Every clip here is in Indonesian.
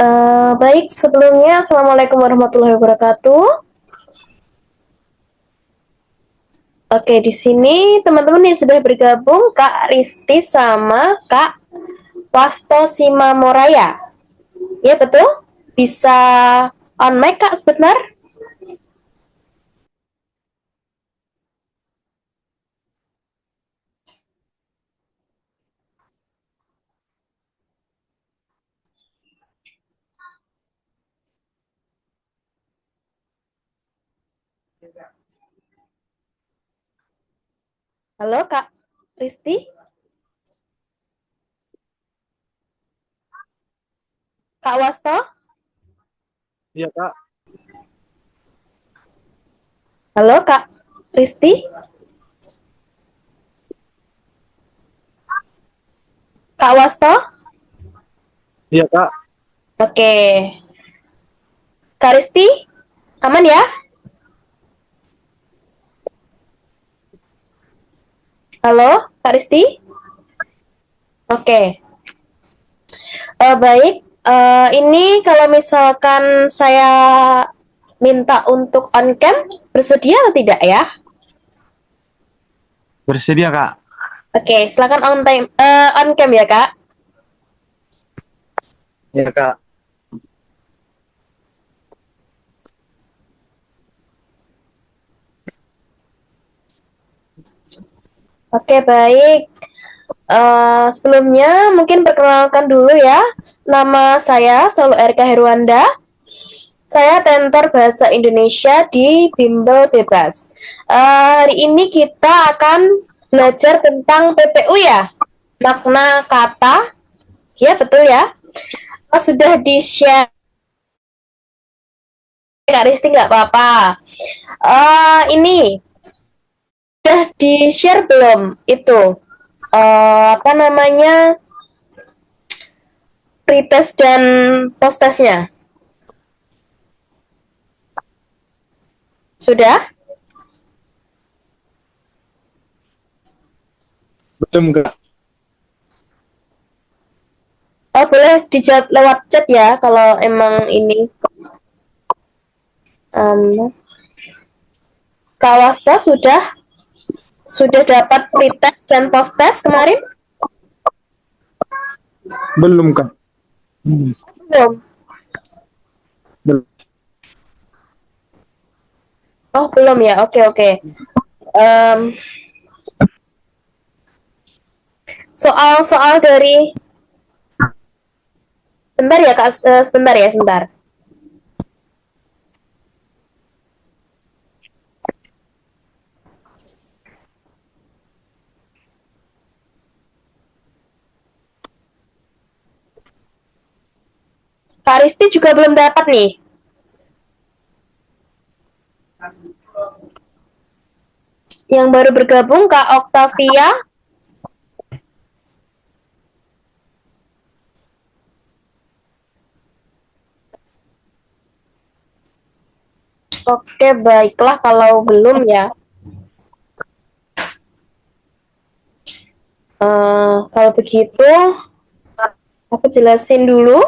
Baik, sebelumnya Assalamualaikum warahmatullahi wabarakatuh. Oke, di sini teman-teman yang sudah bergabung, Kak Risti sama Kak Wasto Simamoraya. Ya, betul? Bisa on mic, Kak, sebentar? Halo, Kak Risti? Kak Wasto? Iya kak, Halo, Kak Risti? Kak Wasto? iya kak, Oke. Kak Risti? Aman ya? Halo, Kak Risti? Oke. Baik, ini kalau misalkan saya minta untuk on cam, bersedia atau tidak ya? bersedia kak. Oke, silakan on cam ya kak. Iya kak, Oke baik. Sebelumnya mungkin perkenalkan dulu ya. Nama saya Solo RK Herwanda. Saya tentor bahasa Indonesia di Bimbel Bebas. Hari ini kita akan belajar tentang PPU ya, makna kata. Ya betul ya. Sudah di-share Kak Risti nggak apa-apa. Ini udah di-share belum itu apa namanya pretest dan posttestnya? Sudah? belum kak. Oh boleh dijawab lewat chat ya kalau emang ini. Um, Kak Wasta sudah dapat pretest dan posttest kemarin? Belum kak. Hmm, Belum. belum. Oh belum ya. Oke oke. Um, Soal-soal dari sebentar ya kak, sebentar ya sebentar. Kak Risti juga belum dapat nih. Yang baru bergabung Kak Octavia. Oke, baiklah kalau belum ya. Kalau begitu, aku jelasin dulu.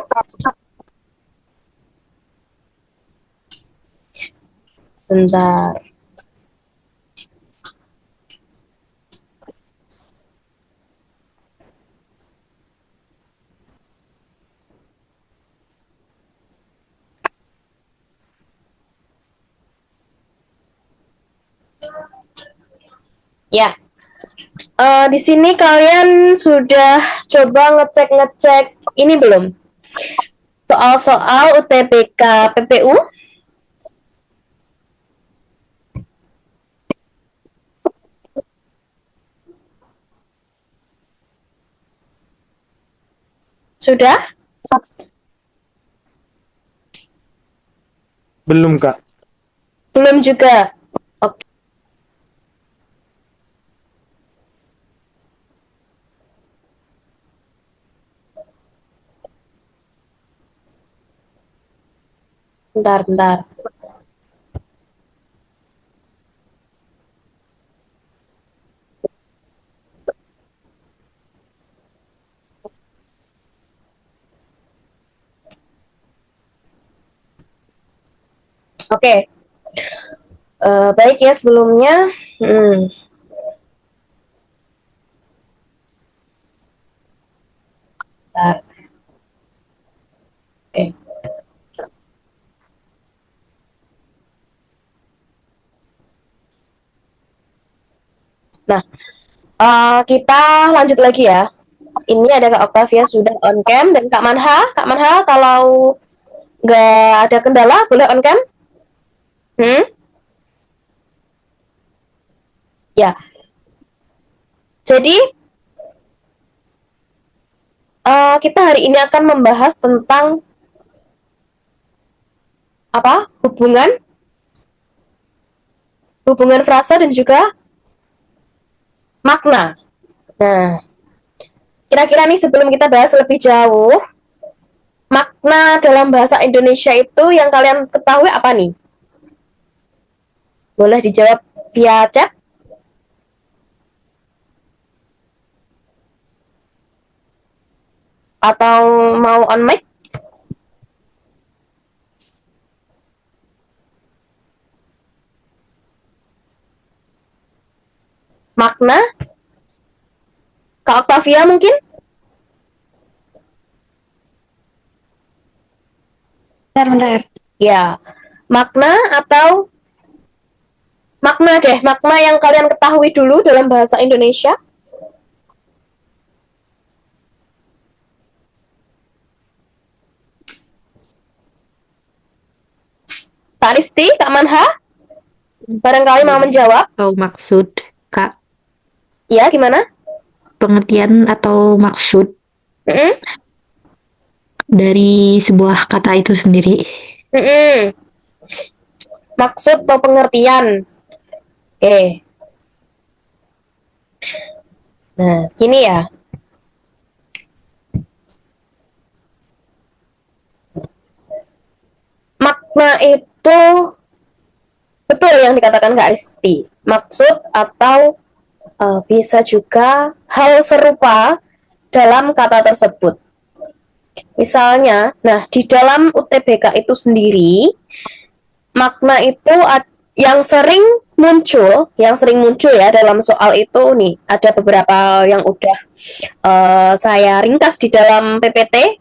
Sebentar. Ya, di sini kalian sudah coba ngecek-ngecek ini belum? Soal-soal UTBK PPU? Sudah? Belum kak. Belum juga. Oke, bentar, bentar. Oke, baik ya sebelumnya. Hmm, bentar. Oke. Nah, kita lanjut lagi ya. Ini ada Kak Octavia sudah on cam dan Kak Manha. Kak Manha kalau nggak ada kendala boleh on cam? Hmm? Ya. Jadi kita hari ini akan membahas tentang apa? Hubungan frasa dan juga makna. Nah, kira-kira nih sebelum kita bahas lebih jauh, makna dalam bahasa Indonesia itu yang kalian ketahui apa nih? Boleh dijawab via chat atau mau on mic? Makna? Kak Octavia mungkin? Bentar. Ya, makna atau makna deh, makna yang kalian ketahui dulu dalam bahasa Indonesia. Kak Risti, Kak Manha, barangkali mau menjawab. Atau maksud, Kak, Ya, gimana? pengertian atau maksud Mm-mm. dari sebuah kata itu sendiri. Mm-mm. Maksud atau pengertian. Oke. Nah, gini ya. Makna itu betul yang dikatakan Kak Risti. Maksud atau bisa juga hal serupa dalam kata tersebut. Misalnya, nah di dalam UTBK itu sendiri, makna itu yang sering muncul ya dalam soal itu nih, ada beberapa yang udah saya ringkas di dalam PPT.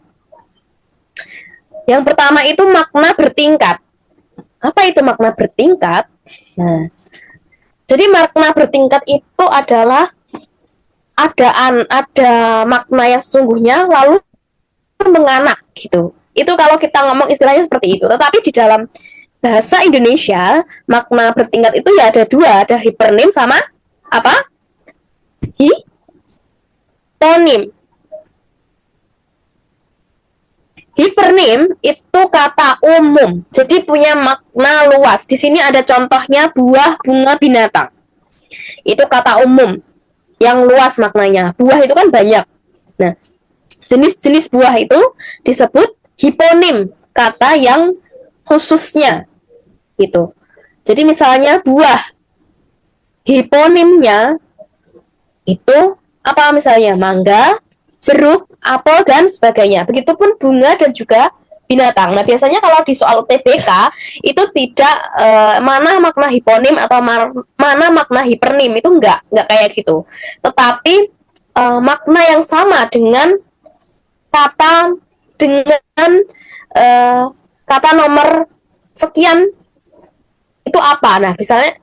Yang pertama itu makna bertingkat. Apa itu makna bertingkat? Nah, jadi makna bertingkat itu adalah ada makna yang sesungguhnya lalu menganak gitu. Itu kalau kita ngomong istilahnya seperti itu. Tetapi di dalam bahasa Indonesia makna bertingkat itu ya ada dua, ada hipernim sama apa? Hiponim. Hipernim itu kata umum, jadi punya makna luas. Di sini ada contohnya buah, bunga, binatang. Itu kata umum yang luas maknanya. Buah itu kan banyak. Nah, jenis-jenis buah itu disebut hiponim, kata yang khususnya gitu. Jadi misalnya buah, hiponimnya itu apa misalnya? Mangga, jeruk, apel, dan sebagainya. Begitupun bunga dan juga binatang. Nah, biasanya kalau di soal UTBK itu tidak mana makna hiponim atau mana makna hipernim, itu enggak kayak gitu. Tetapi makna yang sama dengan kata dengan uh, kata nomor sekian itu apa? Nah, misalnya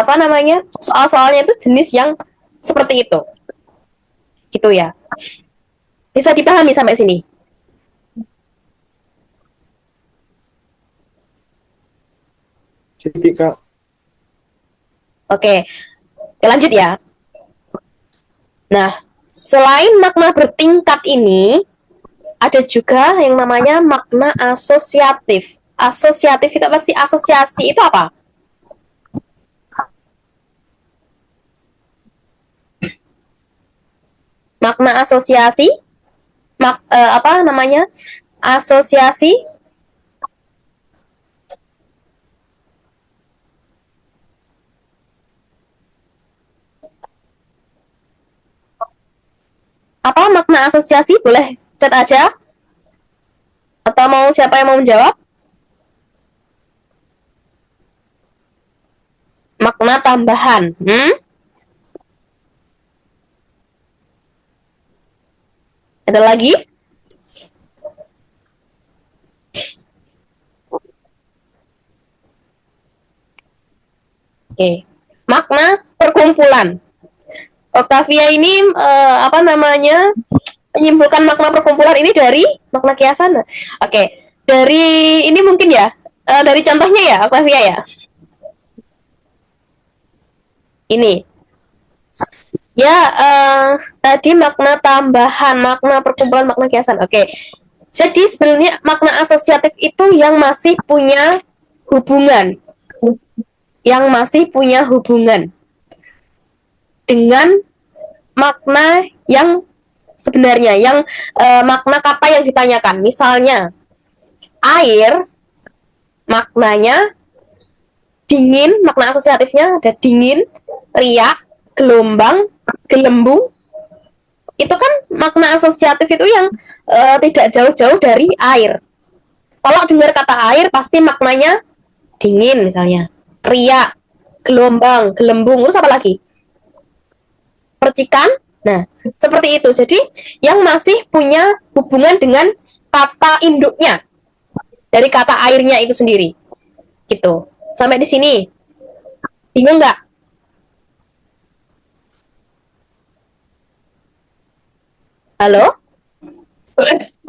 apa namanya? Soal-soalnya itu jenis yang seperti itu. Gitu ya. Bisa dipahami sampai sini? Sedikit Kak. Oke. Lanjut ya. Nah, selain makna bertingkat ini, ada juga yang namanya makna asosiatif. Asosiatif itu apa sih? Asosiasi itu apa? Makna asosiasi, apa namanya? Asosiasi apa makna asosiasi? Boleh chat aja atau mau siapa yang mau menjawab? makna tambahan. Ada lagi? Oke. Makna perkumpulan. Octavia ini menyimpulkan makna perkumpulan ini dari makna kiasan. Oke. Dari ini mungkin ya, dari contohnya ya, Octavia ya. Ini. Ya, tadi makna tambahan, makna perkumpulan, makna kiasan. Oke. Jadi sebenarnya makna asosiatif itu yang masih punya hubungan. Yang masih punya hubungan dengan makna yang sebenarnya, yang makna kata yang ditanyakan. Misalnya, air, maknanya dingin, makna asosiatifnya ada dingin, riak, gelombang, gelembung. Itu kan makna asosiatif itu yang tidak jauh-jauh dari air. Kalau dengar kata air, pasti maknanya dingin misalnya, riak, gelombang, gelembung, terus apa lagi? Percikan. Nah, seperti itu. Jadi, yang masih punya hubungan dengan kata induknya dari kata airnya itu sendiri. Gitu. Sampai di sini. Bingung nggak? Halo?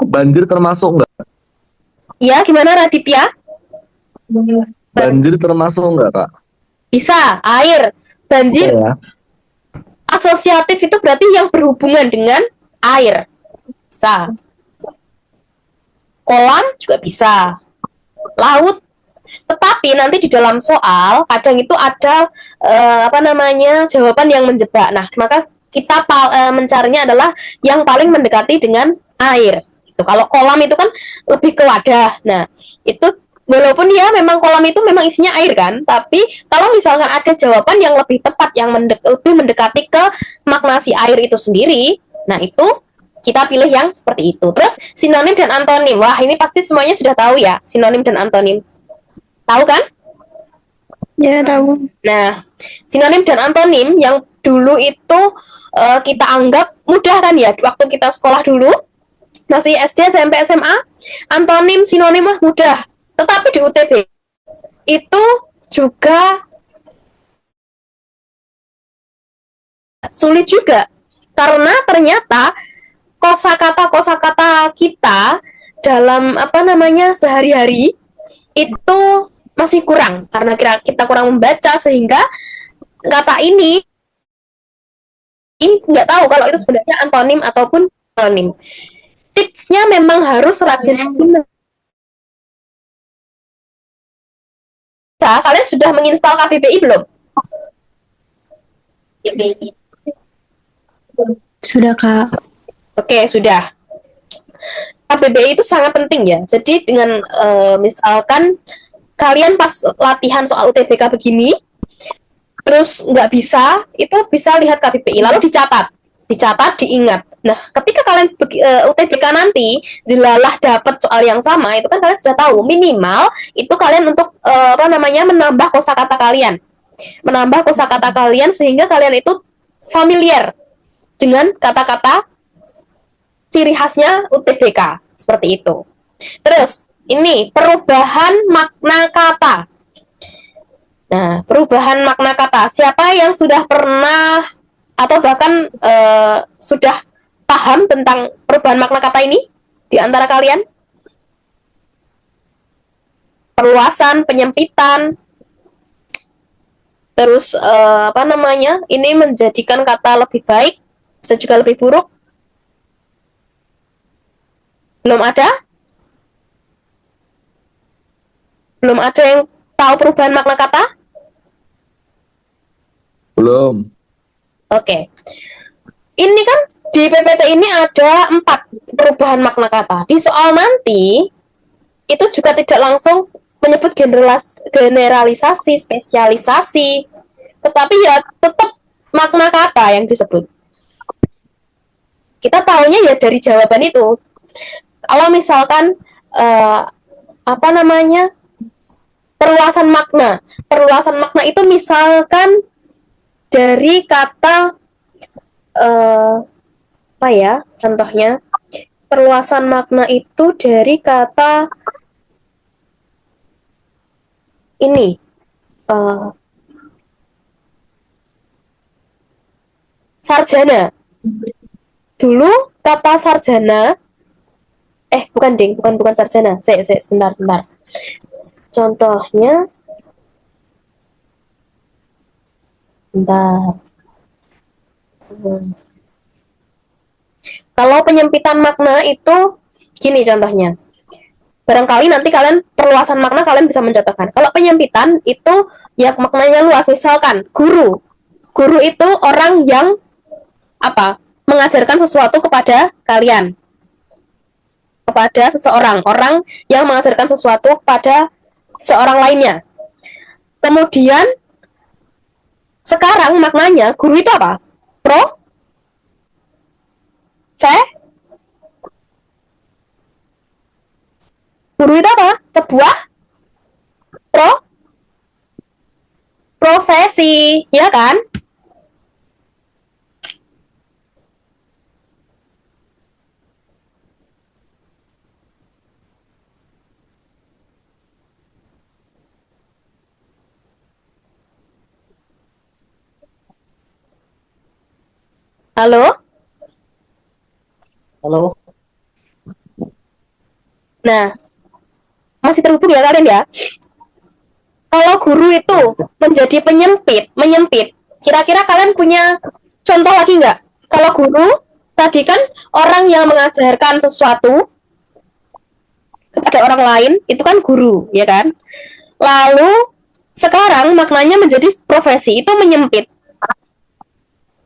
Banjir termasuk nggak? Ya, gimana Raditya? Banjir termasuk nggak, Kak? Bisa, air. Banjir Ya. asosiatif itu berarti yang berhubungan dengan air. Bisa. Kolam juga bisa. Laut. Tetapi nanti di dalam soal kadang itu ada jawaban yang menjebak. Nah, maka kita mencarinya adalah yang paling mendekati dengan air. Itu kalau kolam itu kan lebih ke wadah. Nah, itu walaupun ya memang kolam itu memang isinya air kan, tapi kalau misalkan ada jawaban yang lebih tepat, yang lebih mendekati ke makna si air itu sendiri, nah itu kita pilih yang seperti itu. Terus sinonim dan antonim. Wah, ini pasti semuanya sudah tahu ya, sinonim dan antonim. Tahu kan? Ya, tahu. Nah, sinonim dan antonim yang dulu itu kita anggap mudah kan ya, waktu kita sekolah dulu, masih SD, SMP, SMA, antonim, sinonim mudah. Tetapi di UTB itu juga sulit juga. Karena ternyata kosakata kita dalam sehari-hari itu masih kurang. Karena kita kurang membaca sehingga kata ini nggak tahu kalau itu sebenarnya antonim ataupun sinonim. Tipsnya memang harus rajin. Kalian sudah menginstal KBBI belum? Sudah, Kak. Oke, sudah. KBBI itu sangat penting ya. Jadi dengan misalkan kalian pas latihan soal UTBK begini, terus nggak bisa, itu bisa lihat KBBI, lalu dicatat, diingat. Nah, ketika kalian UTBK nanti dilalah dapat soal yang sama, itu kan kalian sudah tahu minimal itu kalian untuk menambah kosakata kalian, sehingga kalian itu familiar dengan kata-kata ciri khasnya UTBK seperti itu. Terus ini perubahan makna kata. Nah, perubahan makna kata. Siapa yang sudah pernah atau bahkan sudah paham tentang perubahan makna kata ini di antara kalian? Perluasan, penyempitan, terus ini menjadikan kata lebih baik, bisa juga lebih buruk. Belum ada? Belum ada yang tahu perubahan makna kata? Belum. Oke. Ini kan di PPT ini ada 4 perubahan makna kata. Di soal nanti itu juga tidak langsung menyebut generalisasi, spesialisasi, tetapi ya tetap makna kata yang disebut. Kita tahunya ya dari jawaban itu. Kalau misalkan perluasan makna. Perluasan makna itu misalkan dari kata apa ya? Contohnya, perluasan makna itu dari kata ini. Sarjana. Dulu kata sarjana, bukan ding, bukan sarjana. Sebentar. Contohnya, bentar. Kalau penyempitan makna itu gini contohnya. Barangkali nanti kalian perluasan makna kalian bisa mencontohkan. Kalau penyempitan itu ya maknanya luas. Misalkan guru. Guru itu orang yang apa? Mengajarkan sesuatu kepada kalian. Kepada seseorang, orang yang mengajarkan sesuatu kepada seorang lainnya. Kemudian sekarang maknanya guru itu apa? Guru itu apa? Sebuah profesi, ya kan? Halo? Halo. Nah, masih terhubung ya kalian ya? Kalau guru itu menjadi menyempit. Kira-kira kalian punya contoh lagi nggak? Kalau guru, tadi kan orang yang mengajarkan sesuatu kepada orang lain, itu kan guru, ya kan? Lalu, sekarang maknanya menjadi profesi, itu menyempit.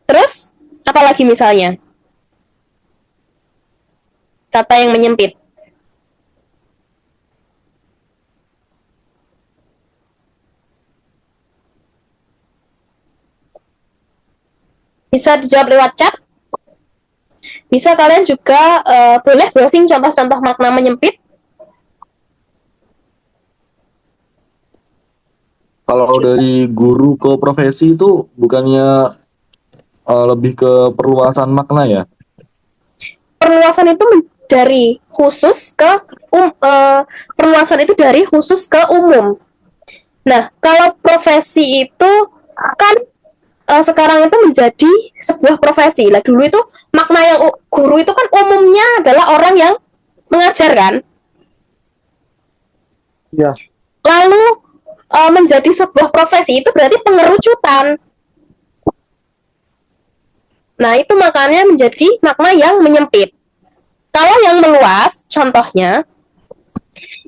Terus, apalagi misalnya? Kata yang menyempit. Bisa dijawab lewat chat. Bisa kalian juga boleh browsing contoh-contoh makna menyempit. Kalau dari guru ke profesi itu bukannya lebih ke perluasan makna ya? Perluasan itu dari khusus ke perluasan itu dari khusus ke umum. Nah, kalau profesi itu kan sekarang itu menjadi sebuah profesi. Lah dulu itu makna yang guru itu kan umumnya adalah orang yang mengajar kan. Ya. Lalu menjadi sebuah profesi itu berarti pengerucutan. Nah, itu makanya menjadi makna yang menyempit. Kalau yang meluas, contohnya,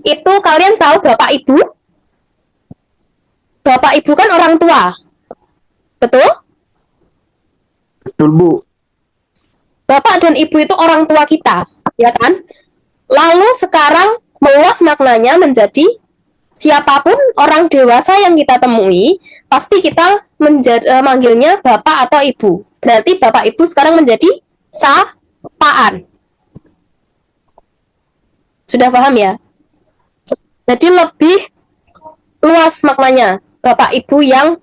itu kalian tahu Bapak Ibu? Bapak Ibu kan orang tua. Betul? Betul, Bu. Bapak dan Ibu itu orang tua kita, ya kan? Lalu sekarang meluas maknanya menjadi siapapun orang dewasa yang kita temui, pasti kita manggilnya Bapak atau Ibu. Berarti Bapak Ibu sekarang menjadi sapaan. Sudah paham ya? Jadi lebih luas maknanya. Bapak Ibu yang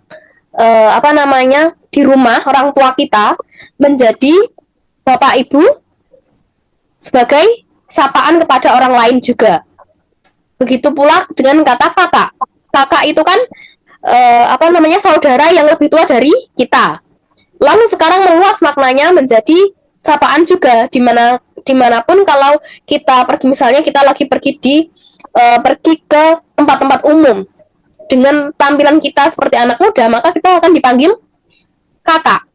di rumah orang tua kita menjadi Bapak Ibu sebagai sapaan kepada orang lain juga. Begitu pula dengan kata kakak. Kakak itu kan saudara yang lebih tua dari kita. Lalu sekarang meluas maknanya menjadi sapaan juga, dimanapun kalau kita pergi, misalnya kita lagi pergi ke tempat-tempat umum dengan tampilan kita seperti anak muda, maka kita akan dipanggil kakak.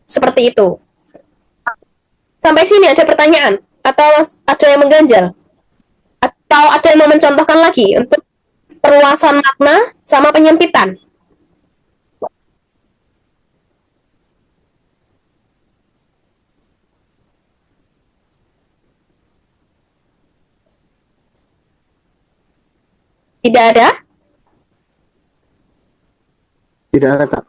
Seperti itu. Sampai sini ada pertanyaan? Atau ada yang mengganjal? Atau ada yang mau mencontohkan lagi untuk perluasan makna sama penyempitan? Tidak ada? Tidak ada, Kak.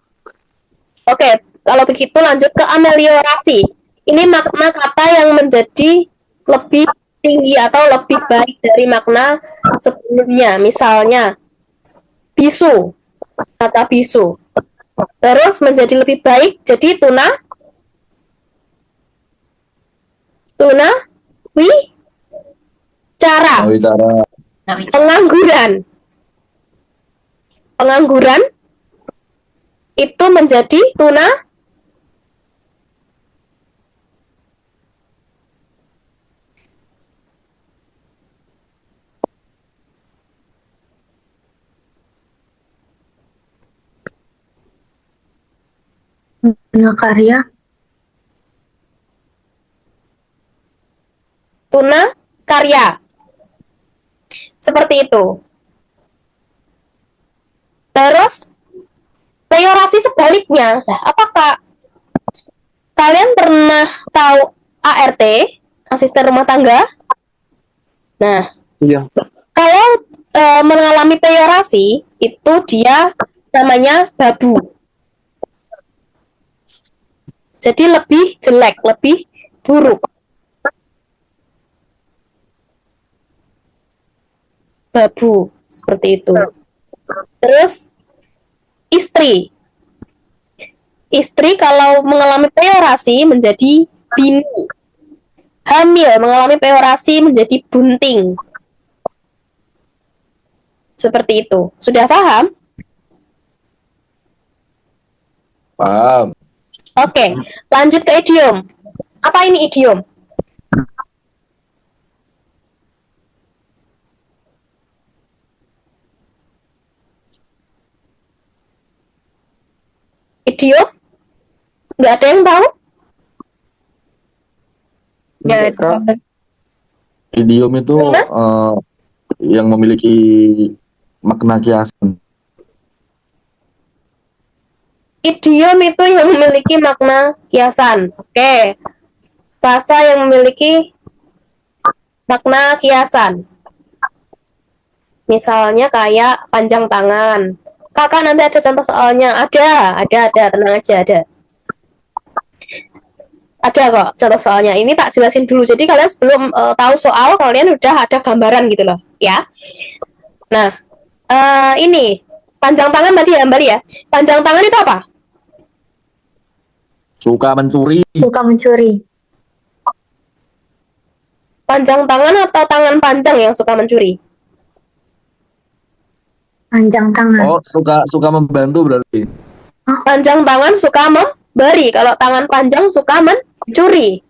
Oke, kalau begitu lanjut ke ameliorasi. Ini makna kata yang menjadi lebih tinggi atau lebih baik dari makna sebelumnya. Misalnya, bisu, kata bisu. Terus menjadi lebih baik, jadi tuna, wicara. Wicara. Pengangguran, itu menjadi Tuna karya. tuna karya. Seperti itu. Terus peyorasi sebaliknya. Nah, apakah kalian pernah tahu ART, asisten rumah tangga? Nah, Iya. kalau mengalami peyorasi itu dia namanya babu. Jadi lebih jelek, lebih buruk. Babu, seperti itu. Terus istri. Istri kalau mengalami peyorasi menjadi bini. Hamil mengalami peyorasi menjadi bunting. Seperti itu. Sudah paham? Paham. Oke, lanjut ke idiom. Apa ini idiom? Idiom? Nggak ada yang tahu? Nggak Enggak, Kak. ada. Idiom itu yang memiliki makna kiasan. Idiom itu yang memiliki makna kiasan. Oke. Bahasa yang memiliki makna kiasan. Misalnya kayak panjang tangan. Kakak nanti ada contoh soalnya. Ada. Tenang aja, ada. Ada kok contoh soalnya. Ini tak jelasin dulu. Jadi kalian sebelum tahu soal, kalian udah ada gambaran gitu loh. Ya. Nah, ini. Panjang tangan tadi ya, Mbak ya. Panjang tangan itu apa? Suka mencuri. Suka mencuri. Panjang tangan atau tangan panjang yang suka mencuri? Panjang tangan. Oh, suka membantu berarti. Panjang tangan suka memberi. Kalau tangan panjang suka mencuri.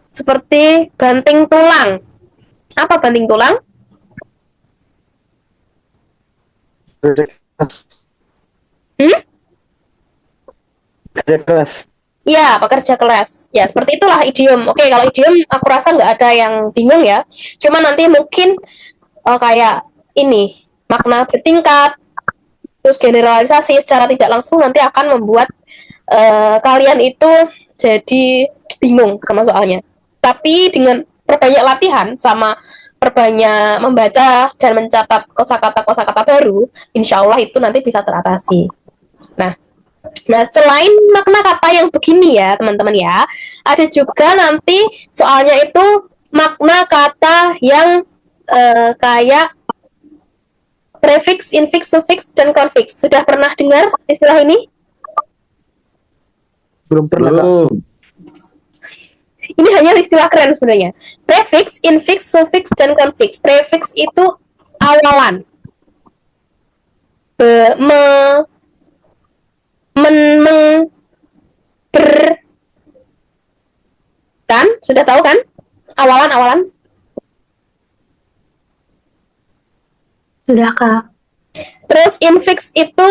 Seperti banting tulang. Apa banting tulang? Kerja keras. Ya, pekerja kelas. Ya, seperti itulah idiom. Oke, kalau idiom aku rasa nggak ada yang bingung ya. Cuma nanti mungkin kayak ini, makna bertingkat, terus generalisasi secara tidak langsung nanti akan membuat kalian itu jadi bingung sama soalnya. Tapi dengan perbanyak latihan sama perbanyak membaca dan mencatat kosakata baru, insya Allah itu nanti bisa teratasi. Nah, selain makna kata yang begini ya, teman-teman ya, ada juga nanti soalnya itu makna kata yang kayak prefix, infix, suffix, dan konfiks. Sudah pernah dengar istilah ini? Belum pernah, Kak. Belum. Ini hanya istilah keren sebenarnya. Prefix, infix, suffix, dan konfiks. Prefix itu awalan. Kan? Sudah tahu kan? Awalan. Sudah, Kak. Terus infix itu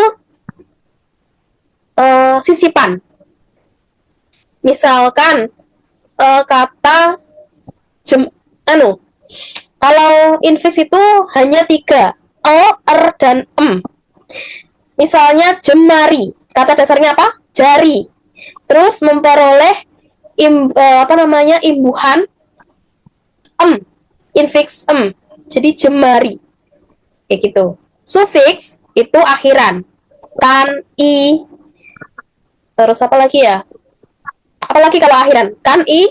sisipan. Misalkan kata kalau infix itu hanya 3, o, r, dan em. Misalnya jemari, kata dasarnya apa? Jari. Terus memperoleh imbuhan infix jadi jemari, kayak gitu. Suffix itu akhiran, kan, i, terus apa lagi ya? Apalagi kalau akhiran, kan, i,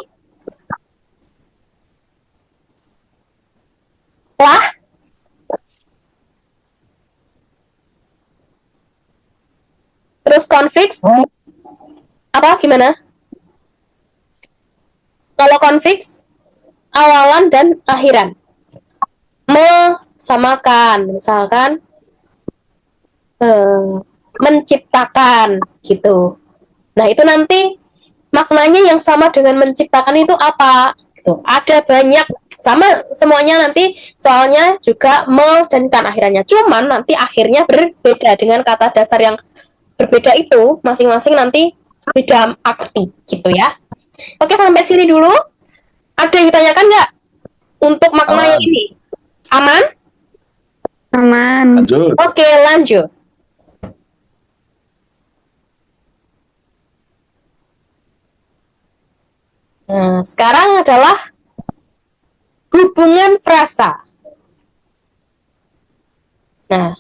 Lah, terus konfiks, apa gimana? Kalau konfiks, awalan dan akhiran. Mesamakan, misalkan menciptakan gitu. Nah, itu nanti maknanya yang sama dengan menciptakan itu apa? Gitu. Ada banyak sama semuanya nanti soalnya juga me dan kan akhirannya. Cuman nanti akhirnya berbeda dengan kata dasar yang berbeda itu masing-masing nanti beda arti gitu ya. Oke, sampai sini dulu. Ada yang ditanyakan nggak untuk makna yang Aman. ini? Aman? Aman. Lanjut. Oke, lanjut. Nah, sekarang adalah hubungan frasa. Nah,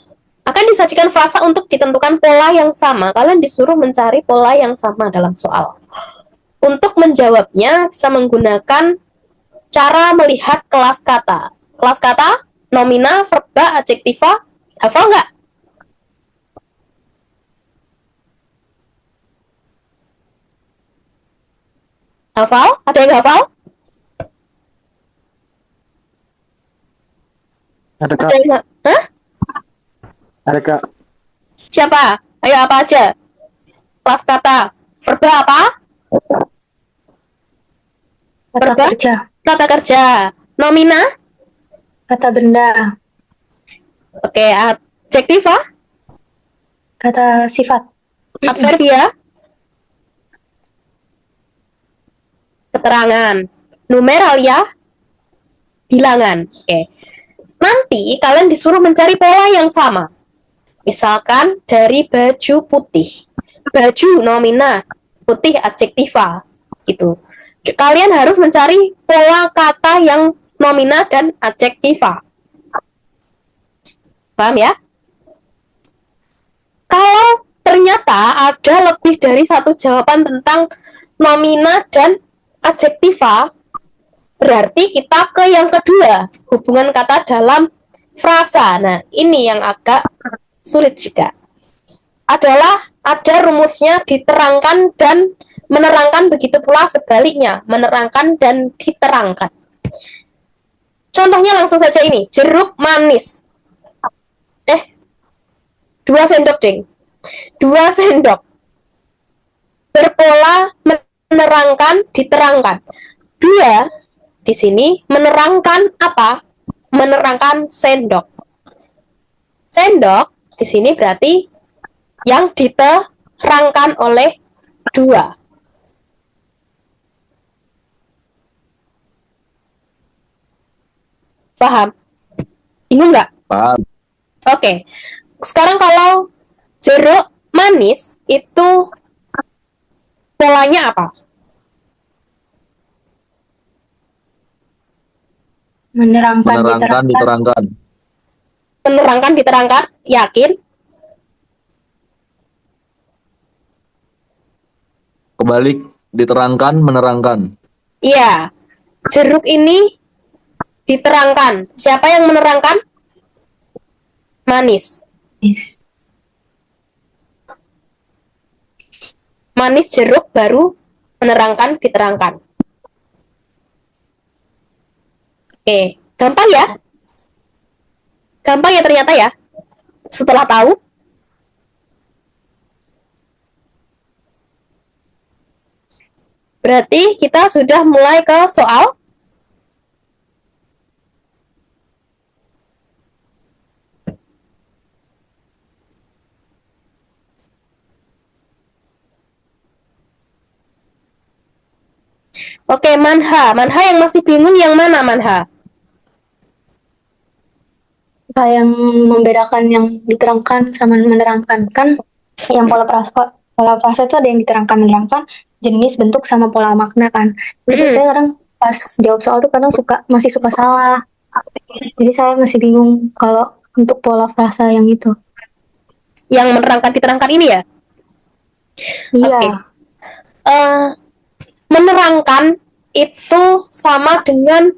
akan disajikan frasa untuk ditentukan pola yang sama. Kalian disuruh mencari pola yang sama dalam soal. Untuk menjawabnya, bisa menggunakan cara melihat kelas kata. Kelas kata, nomina, verba, adjektiva. Hafal nggak? Hafal? Ada yang hafal? Ada Ada kak, yang Hah? ada kak. Siapa? Ayo apa aja? Kelas kata. Verba apa? Kata Verba? kerja. Kata kerja. Nomina? Kata benda. Oke, adjektiva? Kata sifat. Adverbia? Keterangan. Numeralia? Bilangan. Oke. Nanti kalian disuruh mencari pola yang sama. Misalkan dari baju putih. Baju nomina, putih adjektiva. Gitu. Kalian harus mencari pola kata yang nomina dan adjektiva. Paham ya? Kalau ternyata ada lebih dari satu jawaban tentang nomina dan adjektiva, berarti kita ke yang kedua, hubungan kata dalam frasa. Nah, ini yang agak sulit juga. Adalah ada rumusnya diterangkan dan menerangkan, begitu pula sebaliknya, menerangkan dan diterangkan. Contohnya langsung saja ini, jeruk manis. 2 sendok, ding. 2 sendok. Berpola menerangkan, diterangkan. 2 di sini menerangkan apa? Menerangkan sendok. Sendok di sini berarti yang diterangkan oleh 2. Paham? Bingung nggak? Paham. Oke. Sekarang kalau jeruk manis itu polanya apa? Menerangkan, Menerangkan, diterangkan. diterangkan. Menerangkan, diterangkan. Yakin? Kebalik, diterangkan, menerangkan. Iya. Jeruk ini diterangkan. Siapa yang menerangkan? Manis. Yes. Manis jeruk baru menerangkan, diterangkan. Oke, gampang ya? Gampang ya ternyata ya? Setelah tahu. Berarti kita sudah mulai ke soal. Oke, manha. Manha yang masih bingung yang mana manha? Apa yang membedakan yang diterangkan sama menerangkan? Kan yang pola frasa itu ada yang diterangkan, menerangkan, jenis, bentuk, sama pola makna kan. Itu saya kadang pas jawab soal tuh kadang masih suka salah. Jadi saya masih bingung kalau untuk pola frasa yang itu. Yang menerangkan, diterangkan ini ya? Iya. Oke. Menerangkan itu sama dengan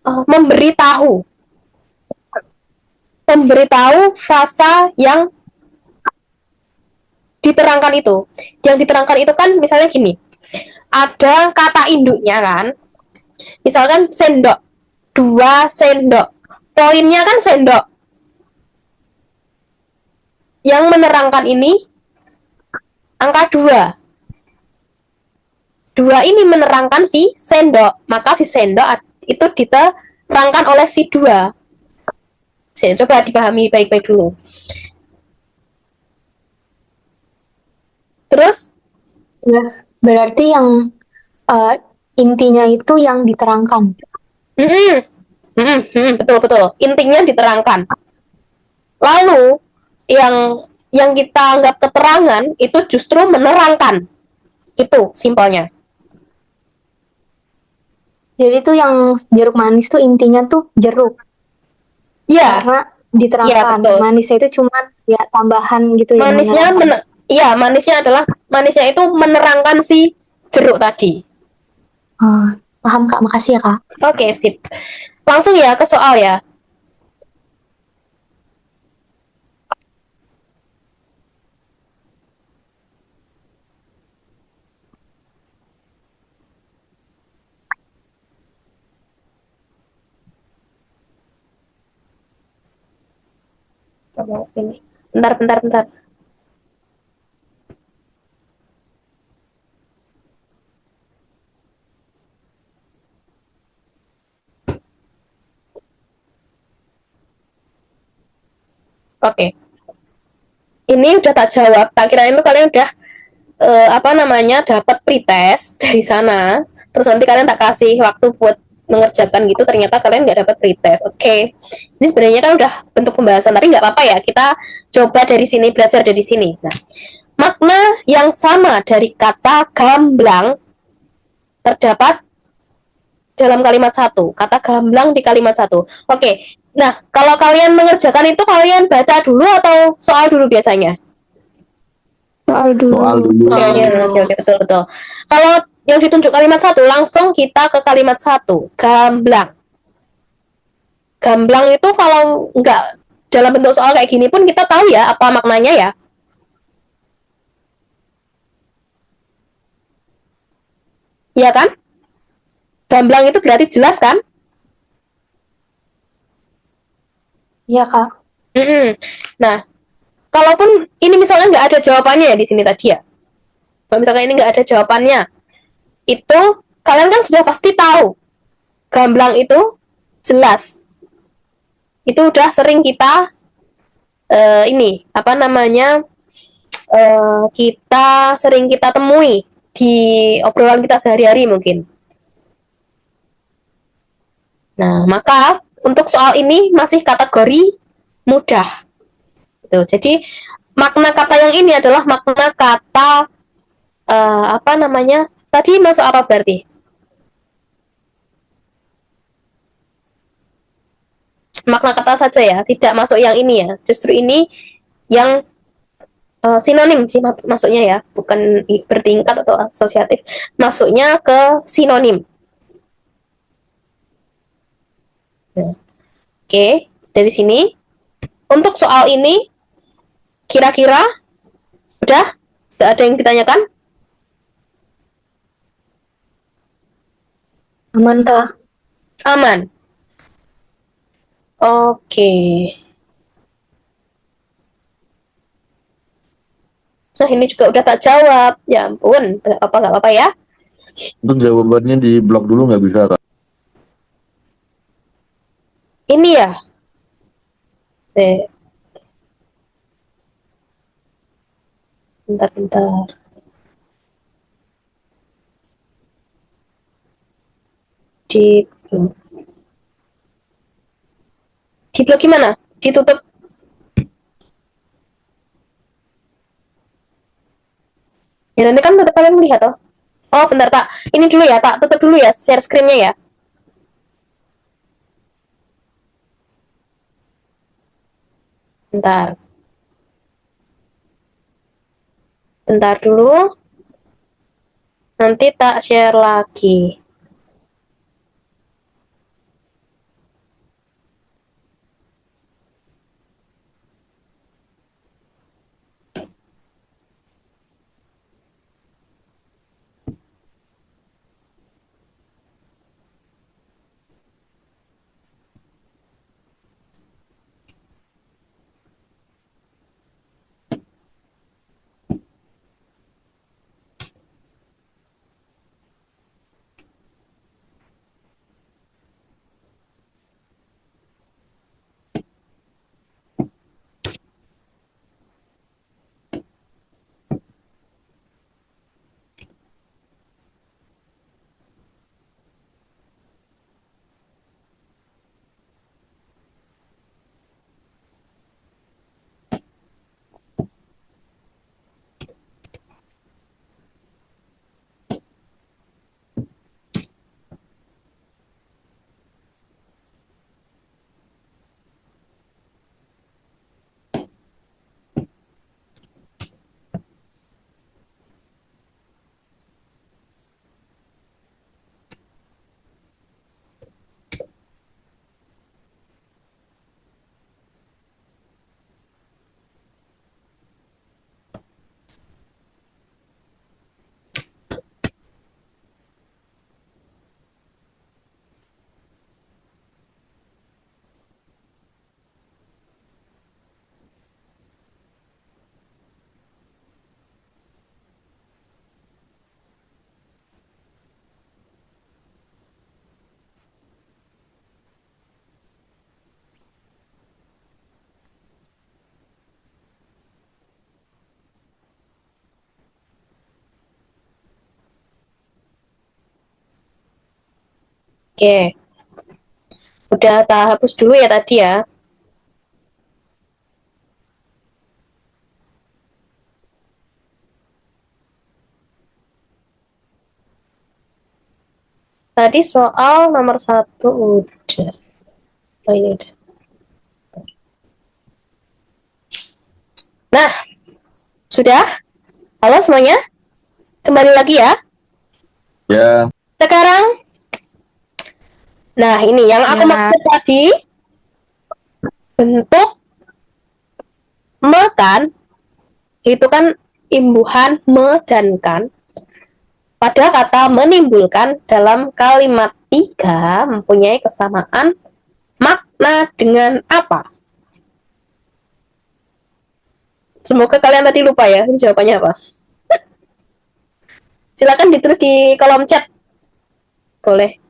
memberitahu frasa yang diterangkan itu. Yang diterangkan itu kan misalnya gini, ada kata induknya kan, misalkan sendok, 2 sendok, poinnya kan sendok. Yang menerangkan ini angka 2. 2 ini menerangkan si sendok, maka si sendok itu diterangkan oleh si 2. Saya coba dipahami baik-baik dulu. Terus Ya, berarti yang eh, intinya itu yang diterangkan. betul. Intinya diterangkan. Lalu yang kita anggap keterangan itu justru menerangkan. Itu simpelnya. Jadi itu yang jeruk manis tuh intinya tuh jeruk. Ya, Karena ya diterangkan. betul. Manisnya itu cuma ya tambahan gitu yang Manisnya menerangkan. iya, manisnya itu menerangkan si jeruk tadi. Oh, paham Kak, makasih ya Kak. Oke, sip. Langsung ya ke soal ya. Ini. Bentar. Oke. Ini udah tak jawab. Tak kira itu kalian udah dapat pretest dari sana. Terus nanti kalian tak kasih waktu buat mengerjakan gitu, ternyata kalian nggak dapat pretest. Oke. Ini sebenarnya kan udah bentuk pembahasan, tapi nggak apa-apa ya. Kita coba dari sini, belajar dari sini. Nah, makna yang sama dari kata gamblang terdapat dalam kalimat satu. Kata gamblang di kalimat satu. Oke. Nah, kalau kalian mengerjakan itu kalian baca dulu atau soal dulu biasanya? Soal dulu. Oke, betul. Kalau yang ditunjuk kalimat satu, langsung kita ke kalimat satu. Gamblang. Gamblang itu kalau nggak dalam bentuk soal kayak gini pun kita tahu ya apa maknanya ya. Iya kan? Gamblang itu berarti jelas kan? Iya Kak. Nah, kalaupun ini misalnya nggak ada jawabannya ya di sini tadi ya. Kalau misalnya ini nggak ada jawabannya, itu kalian kan sudah pasti tahu. Gamblang itu jelas. Itu udah sering kita kita sering kita temui di obrolan kita sehari-hari mungkin. Nah, maka untuk soal ini masih kategori mudah. Gitu. Jadi makna kata yang ini adalah makna kata Tadi masuk apa berarti? Makna kata saja ya, tidak masuk yang ini ya. Justru ini yang sinonim sih masuknya ya, bukan bertingkat atau asosiatif. Masuknya ke sinonim. Nah, oke, dari sini untuk soal ini kira-kira udah gak ada yang ditanyakan? Aman Kak. Aman. Oke. Nah, ini juga udah tak jawab. Ya ampun, nggak apa-apa ya. Untuk jawabannya di blog dulu nggak bisa, Kak? Ini ya. Bentar. Di blog gimana? Ditutup. Ya nanti kan tetap kalian melihat toh. Oh, bentar tak. Ini dulu ya, tak tutup dulu ya share screen-nya ya. Bentar. Bentar dulu. Nanti tak share lagi. Oke, udah tak hapus dulu ya tadi ya. Tadi soal nomor 1 udah. Oh ini udah. Nah, sudah? Halo semuanya? Kembali lagi ya. Ya, Sekarang, nah ini yang aku Ya. maksud tadi, bentuk me kan, itu kan imbuhan me dan kan. Pada kata menimbulkan dalam kalimat tiga mempunyai kesamaan makna dengan apa? Semoga kalian tadi lupa ya, jawabannya apa. Silakan ditulis di kolom chat. Boleh.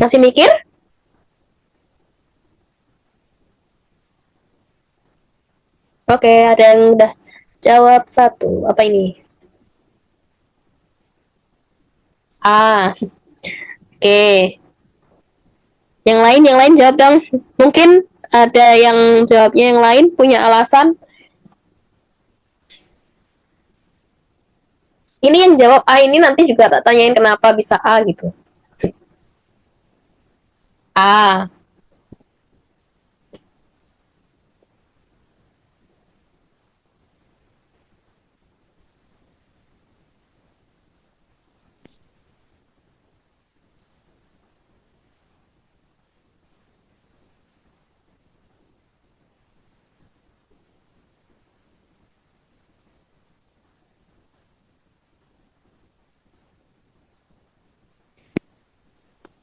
Masih mikir? Oke, ada yang udah jawab satu. Apa ini? Ah, oke. Yang lain jawab dong. Mungkin ada yang jawabnya yang lain punya alasan. Ini yang jawab A ini nanti juga tak tanyain kenapa bisa A gitu. A.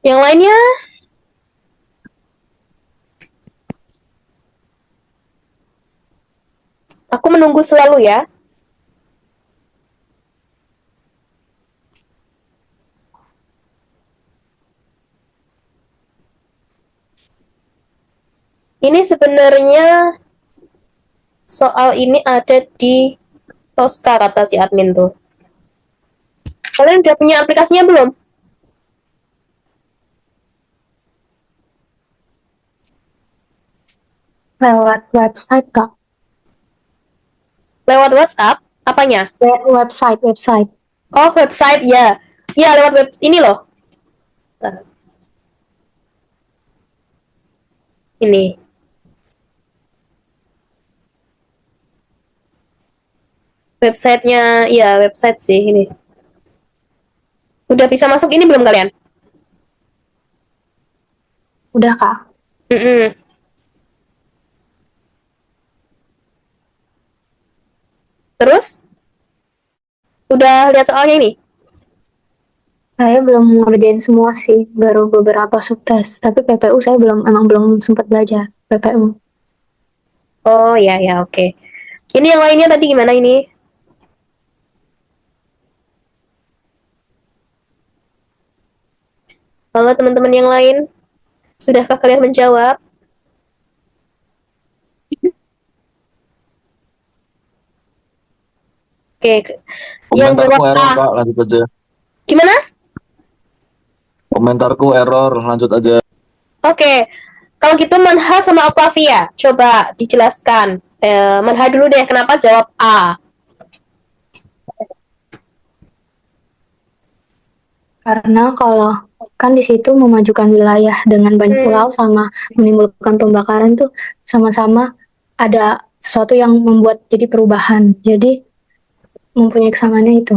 Yang lainnya, aku menunggu selalu ya. Ini sebenarnya soal ini ada di Tosca kata si admin tuh. Kalian udah punya aplikasinya belum? Lewat website Kak. Lewat WhatsApp? Apanya? Lewat website. Oh, website ya. Ya, lewat web ini loh. Ini. Websitenya, ya website sih ini. Udah bisa masuk ini belum kalian? Udah Kak. Mm-mm. Terus? Udah lihat soalnya ini? Saya belum ngerjain semua sih, baru beberapa subtes. Tapi PPU saya emang belum sempat belajar PPU. Oh, ya, ya, oke. Ini yang lainnya tadi gimana ini? Halo teman-teman yang lain, sudahkah kalian menjawab? Oke, yang komentarku jawab error A. Kak, lanjut aja. Gimana? Komentarku error, lanjut aja. Oke, kalau gitu Manha sama Octavia, coba dijelaskan. Manha dulu deh, kenapa jawab A? Karena kalau kan di situ memajukan wilayah dengan banyak pulau sama menimbulkan pembakaran tuh sama-sama ada sesuatu yang membuat jadi perubahan. Jadi mempunyai kesamaannya itu.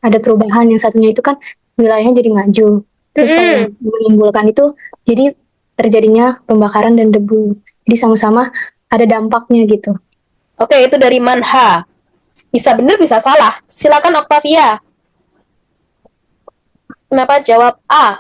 Ada perubahan yang satunya itu kan wilayahnya jadi maju. Terus kalau yang menimbulkan itu jadi terjadinya pembakaran dan debu. Jadi sama-sama ada dampaknya gitu. Oke, itu dari Manha. Bisa benar, bisa salah. Silakan Octavia. Kenapa jawab A?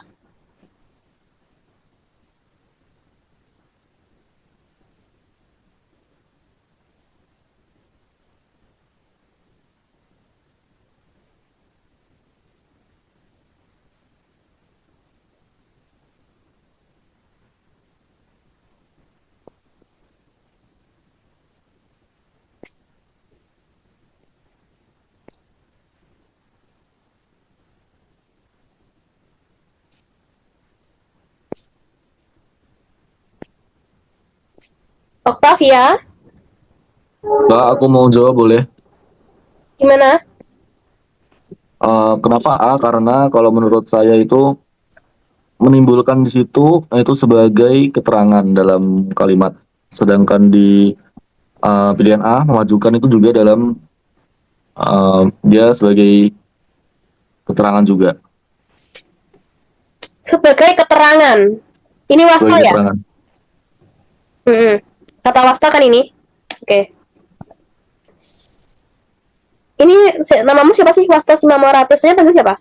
Octavia, Kak, aku mau jawab boleh? gimana? Kenapa A? Karena kalau menurut saya itu menimbulkan di situ itu sebagai keterangan dalam kalimat. Sedangkan di pilihan A memajukan itu juga dalam dia sebagai keterangan juga, Sebagai keterangan. Ini wasta sebagai ya? keterangan. Hmm. Kata wasta kan ini? Oke. Ini namamu siapa sih? Wasta Simamoratisnya panggil siapa?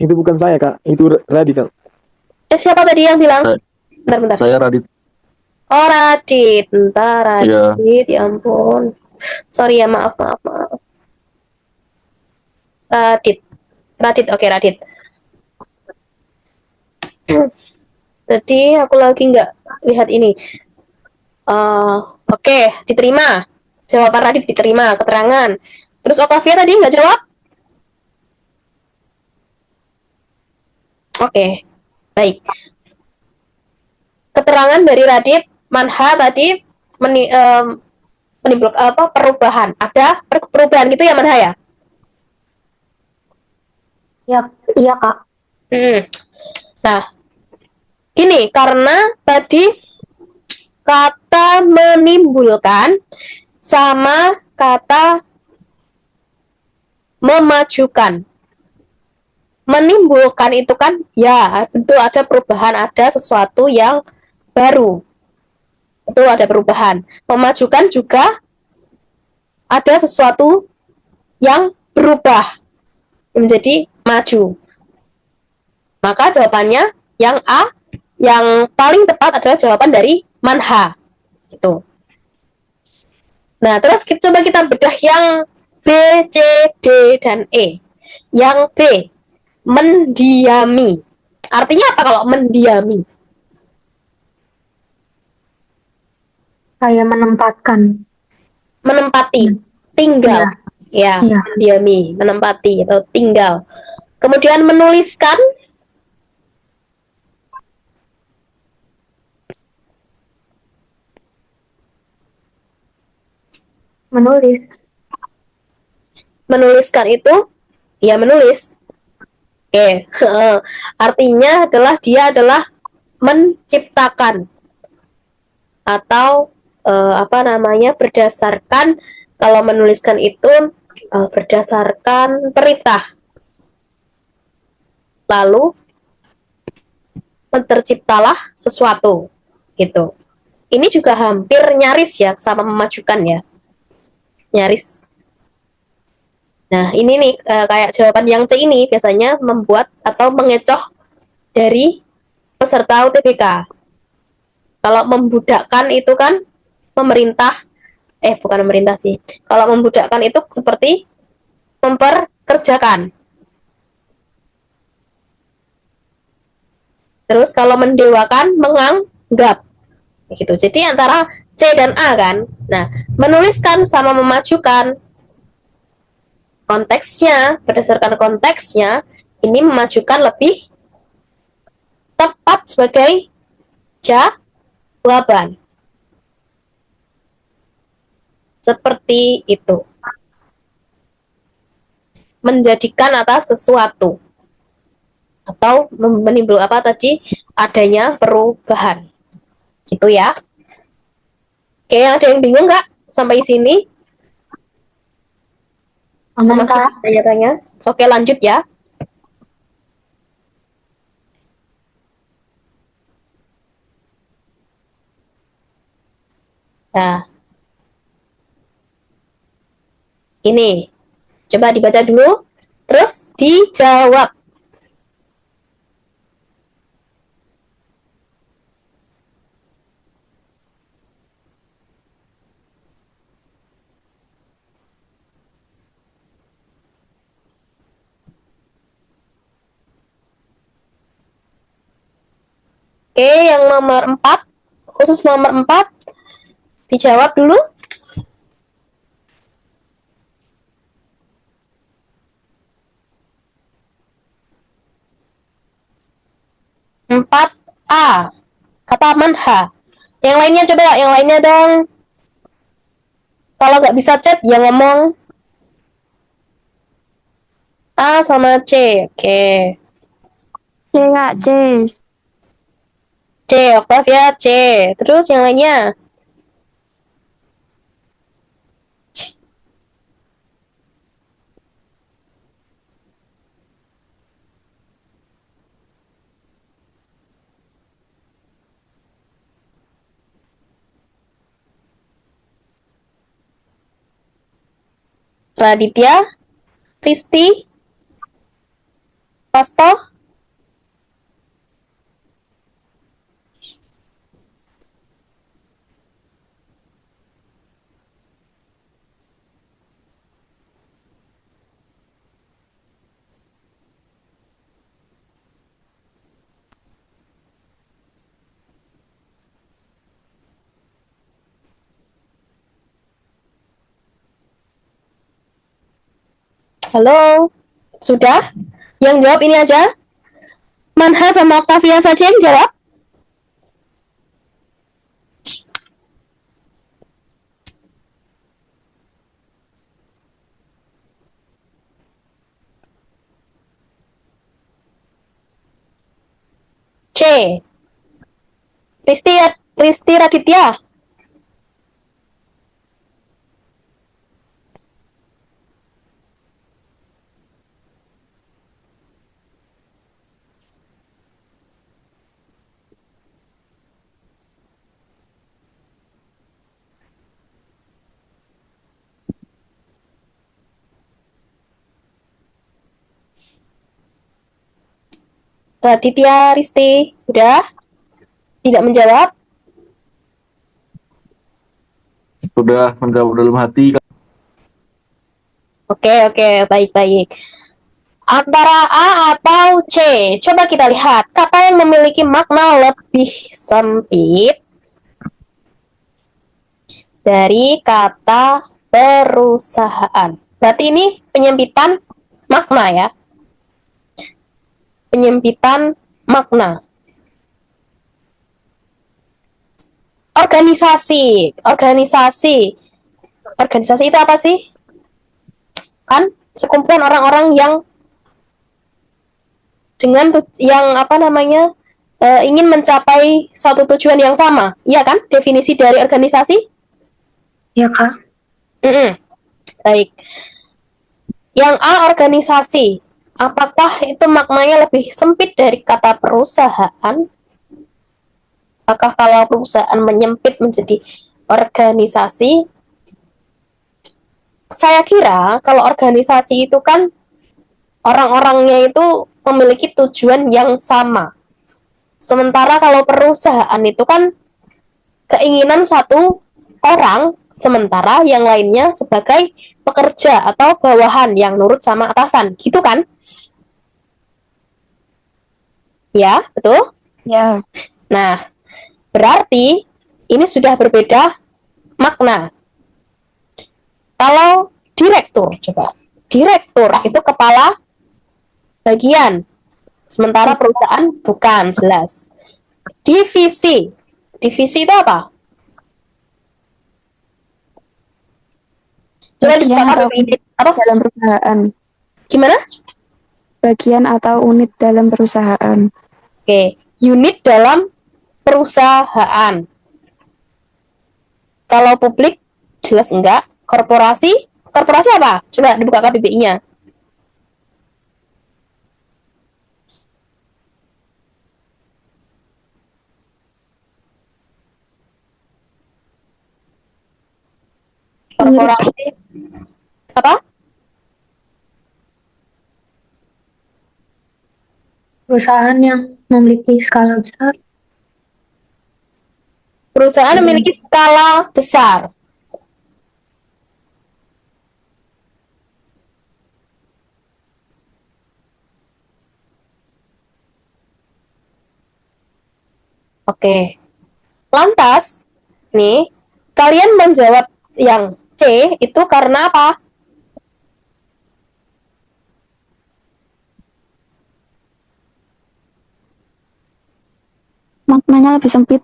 Itu bukan saya, Kak. Itu Radit, Kak. Siapa tadi yang bilang? Saya, Bentar-bentar. saya Radit. Oh, Radit. Bentar, Ya, Radit. Ya ampun. Sorry ya, maaf, maaf, maaf. Radit. Radit, oke, Radit. Jadi aku lagi nggak lihat ini. Oke, diterima. Jawaban Radit diterima, keterangan. Terus Octavia tadi nggak jawab? Oke, baik. Keterangan dari Radit, Manha tadi menimbulkan apa perubahan. Ada perubahan gitu ya Manha ya? Ya, iya Kak. Nah, ini karena tadi kata menimbulkan sama kata memajukan. Menimbulkan itu kan ya tentu ada perubahan, ada sesuatu yang baru. Itu ada perubahan. Memajukan juga ada sesuatu yang berubah menjadi maju. Maka jawabannya yang A, yang paling tepat adalah jawaban dari Manha. Gitu. Nah, terus coba kita bedah yang B, C, D, dan E. Yang B, mendiami. Artinya apa kalau mendiami? Kayak menempatkan. Menempati, tinggal. Ya, Iya. mendiami, menempati atau tinggal. Kemudian menuliskan, Menulis. menuliskan itu ya menulis. Oke, artinya adalah dia adalah menciptakan atau apa namanya berdasarkan kalau menuliskan itu berdasarkan perintah. Lalu terciptalah sesuatu gitu. Ini juga hampir nyaris ya sama memajukan ya. Nyaris. Nah, ini nih kayak jawaban yang C ini biasanya membuat atau mengecoh dari peserta UTBK. Kalau membudakkan itu kan pemerintah, bukan pemerintah sih. Kalau membudakkan itu seperti memperkerjakan. Terus kalau mendewakan, menganggap. Gitu. Jadi antara C dan A kan. Nah, menuliskan sama memajukan konteksnya, berdasarkan konteksnya, ini memajukan lebih tepat sebagai jawaban. Seperti itu. Menjadikan atas sesuatu. Atau menimbul apa tadi? Adanya perubahan. Gitu ya. Oke, ada yang bingung nggak sampai sini? Aman Masih Kak. tanya-tanya? Oke, lanjut ya. Nah, ini. Coba dibaca dulu, terus dijawab. Oke, yang nomor 4, khusus nomor 4, dijawab dulu. 4A. apa manha. Yang lainnya coba, yang lainnya dong. Kalau nggak bisa chat, ya ngomong. A sama C, oke. C Kak, C. C, Octavia, C. Terus yang lainnya. Raditya, Risti, Pasto. Halo, sudah? Yang jawab ini aja. Manha sama Octavia saja yang jawab. C. Risti Raditya. Raditya Risti, udah? Tidak menjawab? Sudah menjawab dalam hati. Oke, baik-baik. Antara A atau C, coba kita lihat. Kata yang memiliki makna lebih sempit dari kata perusahaan. Berarti ini penyempitan makna ya. Penyempitan makna. Organisasi. Organisasi itu apa sih? Kan sekumpulan orang-orang yang dengan yang apa namanya ingin mencapai suatu tujuan yang sama, iya kan? Definisi dari organisasi? Ya Kak. Baik. Yang A, organisasi. Apakah itu maknanya lebih sempit dari kata perusahaan? Apakah kalau perusahaan menyempit menjadi organisasi? Saya kira kalau organisasi itu kan orang-orangnya itu memiliki tujuan yang sama. Sementara kalau perusahaan itu kan keinginan satu orang, sementara yang lainnya sebagai pekerja atau bawahan yang nurut sama atasan, gitu kan? Ya, betul? Ya. Nah, berarti ini sudah berbeda makna. Kalau direktur, coba. Direktur itu kepala bagian, sementara perusahaan bukan, jelas. Divisi. Divisi itu apa? Coba Bagian dibuka atau KBBI. unit Apa? dalam perusahaan. Gimana? Bagian atau unit dalam perusahaan. Oke, unit dalam perusahaan. Kalau publik, jelas enggak. Korporasi, korporasi apa? Coba dibuka KBBI-nya. Korporasi apa? Perusahaan yang memiliki skala besar. Perusahaan memiliki skala besar. Oke. Lantas, nih, kalian menjawab yang C itu karena apa? maknanya lebih sempit.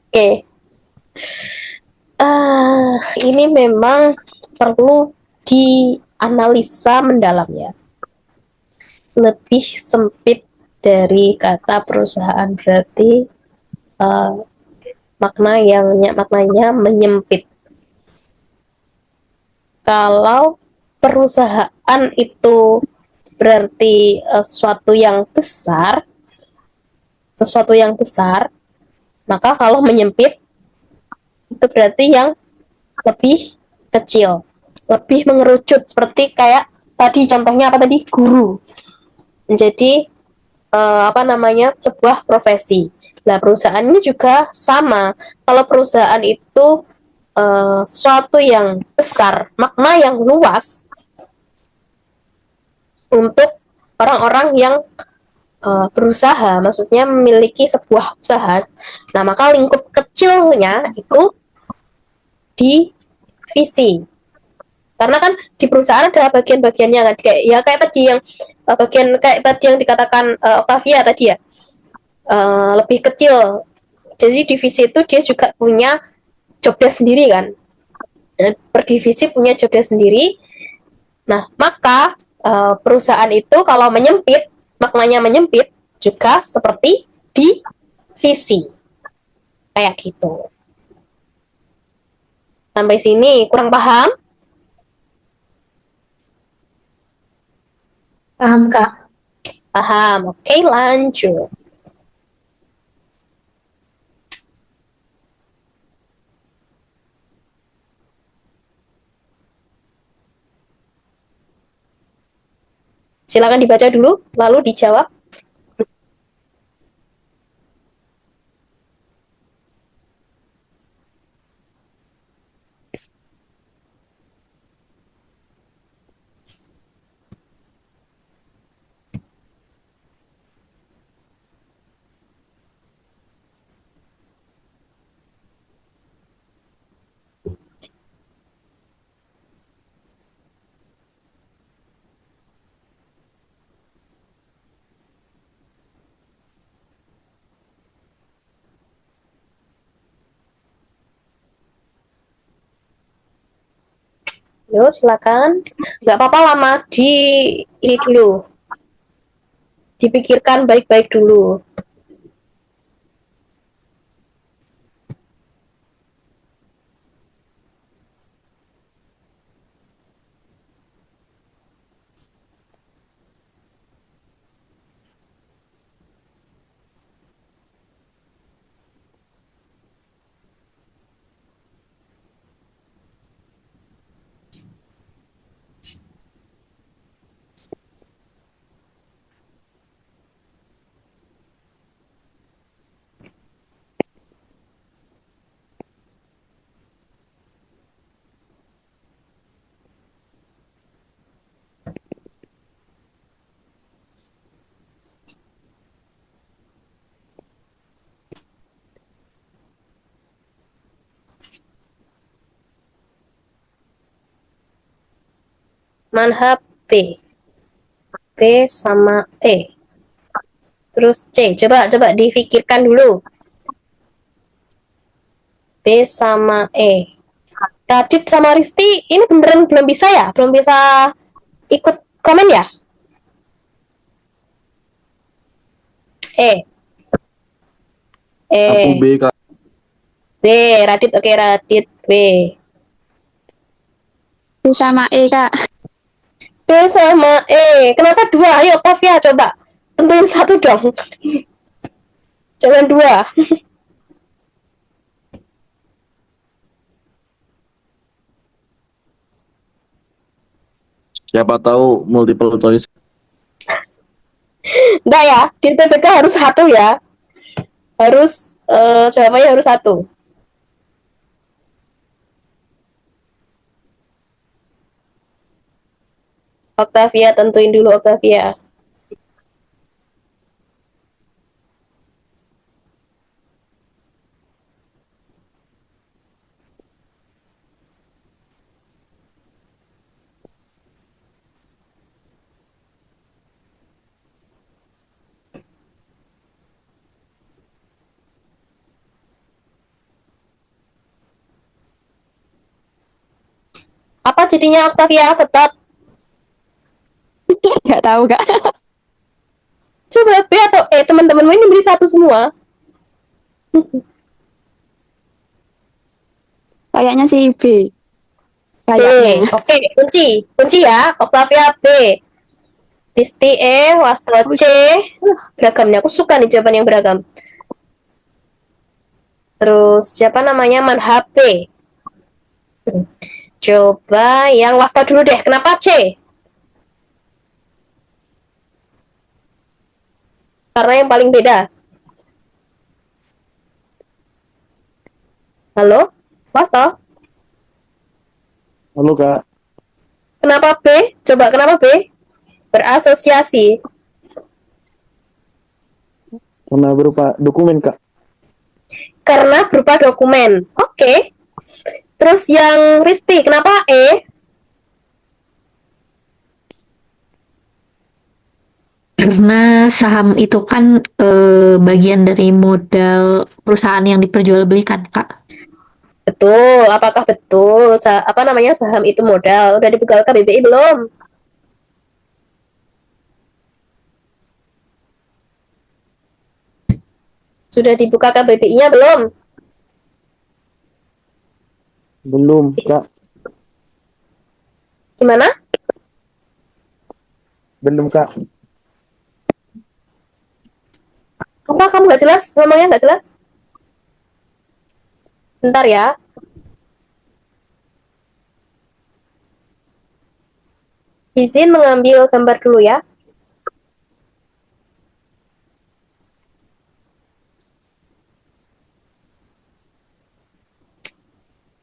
Oke. Ini memang perlu dianalisa mendalam ya. Lebih sempit dari kata perusahaan berarti eh, maknanya menyempit. Kalau perusahaan itu berarti sesuatu yang besar, maka kalau menyempit itu berarti yang lebih kecil, lebih mengerucut seperti kayak tadi contohnya apa tadi guru menjadi apa namanya sebuah profesi. Nah perusahaan ini juga sama. Kalau perusahaan itu sesuatu yang besar, makna yang luas untuk orang-orang yang berusaha, maksudnya memiliki sebuah usaha. Nah maka lingkup kecilnya itu divisi. Karena kan di perusahaan ada bagian-bagiannya kan, kayak tadi yang bagian kayak tadi yang dikatakan Octavia tadi ya, lebih kecil. Jadi divisi itu dia juga punya job desk sendiri kan. Per divisi punya job desk sendiri. Nah, maka perusahaan itu kalau menyempit, maknanya menyempit juga seperti divisi. Kayak gitu. Sampai sini kurang paham? Paham, Kak. Paham. Oke, lanjut. Silakan dibaca dulu, lalu dijawab. Yo, silakan. Nggak apa-apa lama ini dulu. Dipikirkan baik-baik dulu. Manhab B. B sama E. Terus C. Coba difikirkan dulu. B sama E. Radit sama Risti ini beneran belum bisa ya? Belum bisa ikut komen ya? E. Aku B, E. Kak. B. Radit, oke Radit B. B sama E, Kak. B sama E. Kenapa dua? Ayo Octavia coba. Tentuin satu dong. Jangan dua. Siapa tahu multiple choice. Enggak ya, di PPK harus satu ya. Harus jawabannya harus satu. Octavia tentuin dulu Octavia. jadinya Octavia Betot? Nggak tahu Kak. Coba B atau E, teman-temanmu ini beri satu semua. Kayaknya sih B. B. Kayaknya. Oke, kunci ya. Octavia B. Disti E, Wastro C. Beragamnya, aku suka nih jawaban yang beragam. Terus siapa namanya? Manha B. Coba yang Wastro dulu deh. Kenapa C? Karena yang paling beda. Halo? Wastro? Halo Kak. Kenapa B? Coba kenapa B? Berasosiasi. Karena berupa dokumen Kak. Karena berupa dokumen. Oke. Terus yang Risti, kenapa E? Karena saham itu kan bagian dari modal perusahaan yang diperjualbelikan, Kak. Betul. Apakah betul? Apa namanya saham itu modal? Udah dibuka KBBI belum? Sudah dibuka KBBI-nya belum? Belum Kak. Gimana? Belum Kak. Apa kamu nggak jelas? Ngomongnya nggak jelas? Bentar ya. Izin mengambil gambar dulu ya.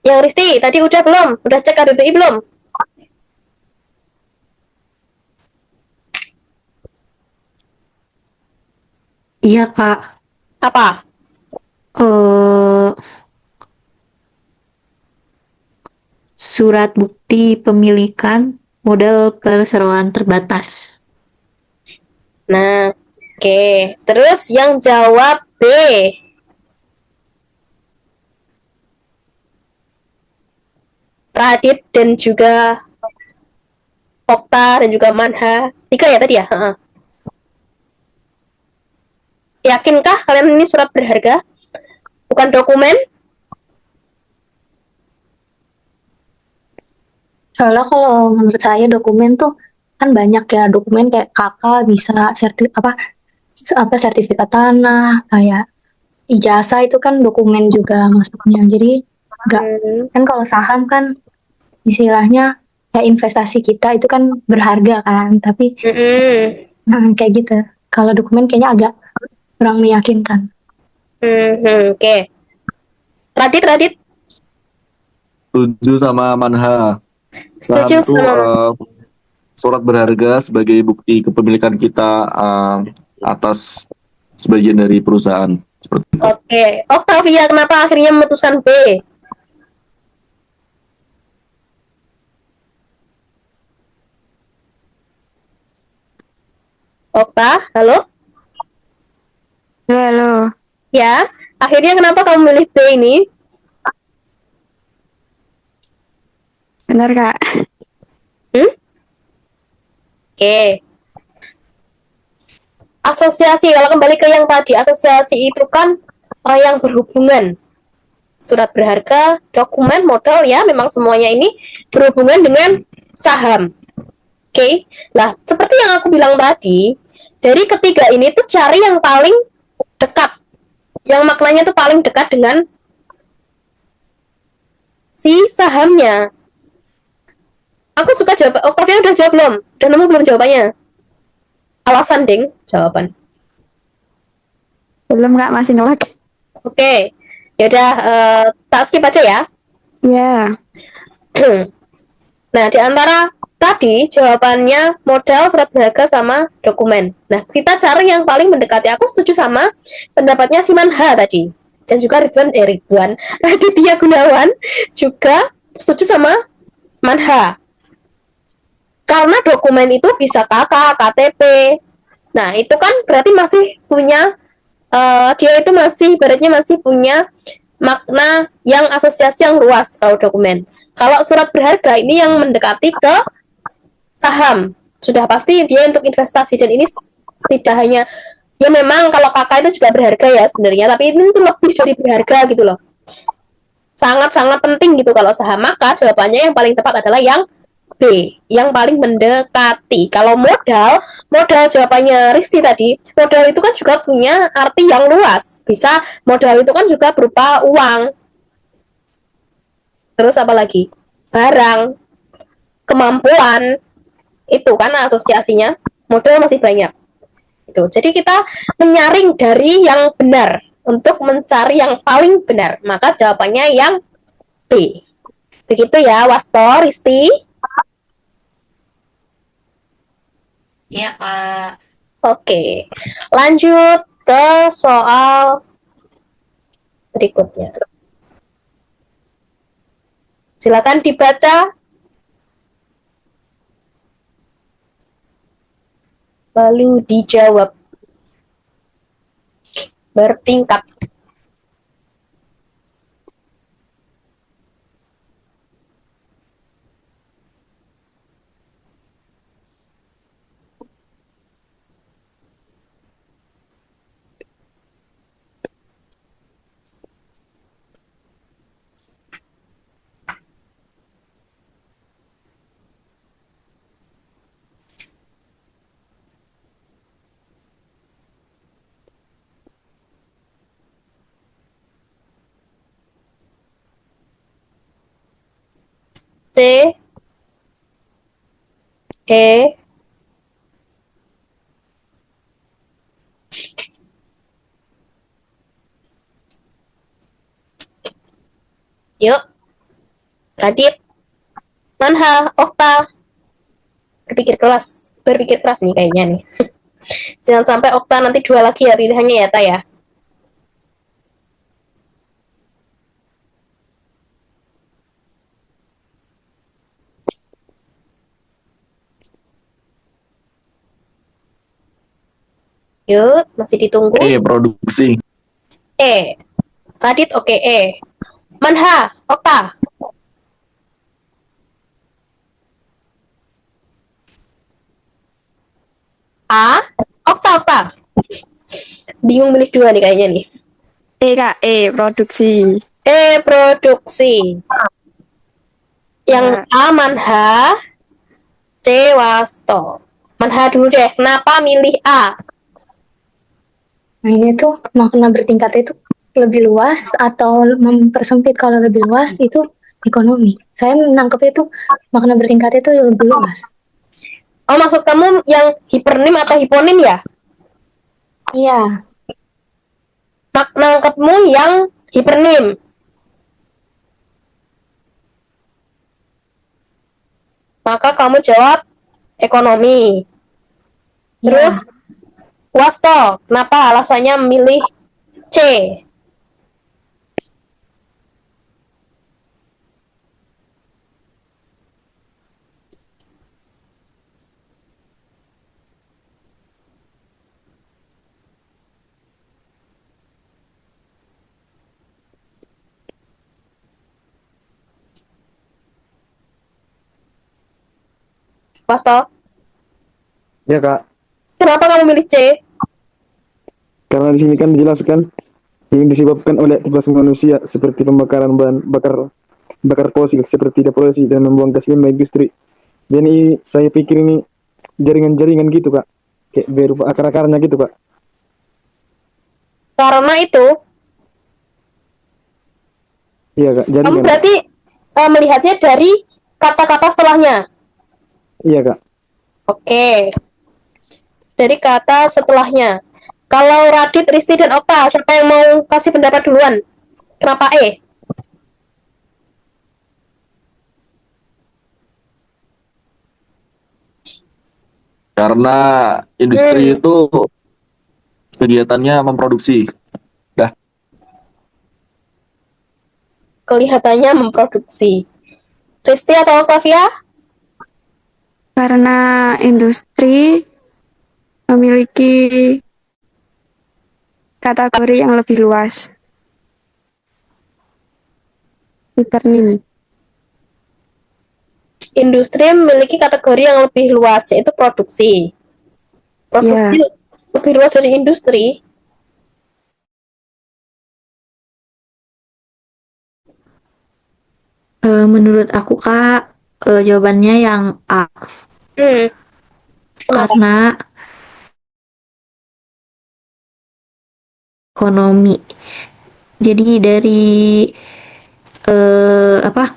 Yang Risti, tadi udah belum? Udah cek KBBI belum? Iya, Kak. Apa? Eh surat bukti pemilikan modal perseroan terbatas. Nah, oke. Terus yang jawab B. Radit dan juga Okta dan juga Manha. 3 ya tadi ya? Heeh. Yakinkah kalian ini surat berharga? Bukan dokumen? Soalnya kalau menurut saya dokumen tuh kan banyak ya, dokumen kayak kakak bisa sertifikat tanah, kayak ijazah itu kan dokumen juga masuknya. Jadi nggak, kan kalau saham kan istilahnya kayak investasi kita itu kan berharga kan, tapi kayak gitu. Kalau dokumen kayaknya agak kurang meyakinkan. Oke. Radit. Setuju sama Manha. Saham Setuju itu sama. surat berharga sebagai bukti kepemilikan kita atas sebagian dari perusahaan. Seperti itu. Oke. Octavia, kenapa akhirnya memutuskan B? Okta, halo? Halo. Ya, akhirnya kenapa kamu milih B ini? Benar Kak. Oke. Asosiasi, kalau kembali ke yang tadi, asosiasi itu kan yang berhubungan. Surat berharga, dokumen, modal, ya memang semuanya ini berhubungan dengan saham. Oke. Nah, seperti yang aku bilang tadi, dari ketiga ini tuh cari yang paling dekat. Yang maknanya tuh paling dekat dengan si sahamnya. Aku suka jawab. Oh, Octavia udah jawab belum? Udah nemu belum jawabannya? Alasan, Ding, jawaban. Belum Kak, masih ngelak. Oke. Yaudah, tak skip aja ya. Ya. Nah, di antara tadi jawabannya modal, surat berharga, sama dokumen. Nah, kita cari yang paling mendekati. Aku setuju sama pendapatnya si Manha tadi. Dan juga Ridwan. Raditya Gunawan juga setuju sama Manha. Karena dokumen itu bisa KK, KTP. Nah, itu kan berarti masih punya, dia itu masih, ibaratnya masih punya makna yang asosiasi yang luas kalau dokumen. Kalau surat berharga ini yang mendekati ke saham. Sudah pasti dia untuk investasi, dan ini tidak hanya, ya memang kalau kakak itu juga berharga ya sebenarnya, tapi ini tuh lebih dari berharga gitu loh. Sangat-sangat penting gitu kalau saham. Maka jawabannya yang paling tepat adalah yang B, yang paling mendekati. Kalau modal, modal jawabannya Risti tadi, modal itu kan juga punya arti yang luas. Bisa modal itu kan juga berupa uang. Terus apa lagi? Barang, kemampuan, itu kan asosiasinya. Modal masih banyak. Itu. Jadi kita menyaring dari yang benar untuk mencari yang paling benar. Maka jawabannya yang B. Begitu ya, Wasto, Risti. Ya, Kak. Oke, lanjut ke soal berikutnya. Silakan dibaca, lalu dijawab bertingkat. C, E, yuk, Radit, Manha, Okta, berpikir keras nih kayaknya nih. Jangan sampai Okta nanti dua lagi ya pilihannya ya, Ta ya. Yuk, masih ditunggu. Produksi. E, Radit oke, E. Manha, Okta. A, Okta. Bingung milih dua nih kayaknya nih. Kak, produksi. E, produksi. Yang Ya. A, Manha. C, Wasto. Manha dulu deh, kenapa milih A? Nah ini tuh makna bertingkat itu lebih luas atau mempersempit. Kalau lebih luas itu ekonomi. Saya menangkap itu makna bertingkat itu lebih luas. Oh, maksud kamu yang hipernim atau hiponim ya? Iya, Nangkepmu yang hipernim. Maka kamu jawab ekonomi. Terus, Wasto, kenapa alasannya memilih C? Wasto, Ya kak, kenapa kamu milih C? karena di sini kan dijelaskan yang disebabkan oleh aktivitas manusia seperti pembakaran bahan bakar fosil seperti deforestasi dan membuang gas limbah industri. Jadi saya pikir ini jaringan-jaringan gitu kak, kayak berupa akar-akarnya gitu kak. Karena itu, Iya kak, kamu jaringan. berarti melihatnya dari kata-kata setelahnya. Iya kak. Oke, dari kata setelahnya. Kalau Radit, Risti, dan Okta, siapa yang mau kasih pendapat duluan? Kenapa E? Karena industri itu kegiatannya memproduksi. Dah. Kelihatannya memproduksi. Risti atau Octavia? Karena industri memiliki kategori yang lebih luas. Hipernim. Industri memiliki kategori yang lebih luas, yaitu produksi. Produksi lebih luas dari industri. Menurut aku Kak, jawabannya yang A. Kenapa? Karena ekonomi. Jadi dari apa?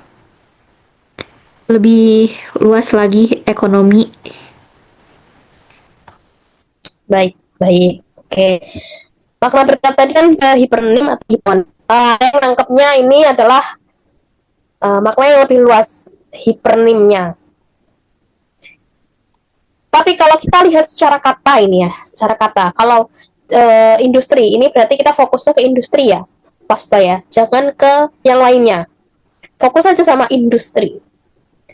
Lebih luas lagi ekonomi. Baik, baik. Oke. Makna berkata tadi kan hipernim atau hiponim. Yang nangkepnya ini adalah makna yang lebih luas, hipernimnya. Tapi kalau kita lihat secara kata ini ya, secara kata, kalau industri ini berarti kita fokusnya ke industri ya, Pasto ya, jangan ke yang lainnya. Fokus aja sama industri.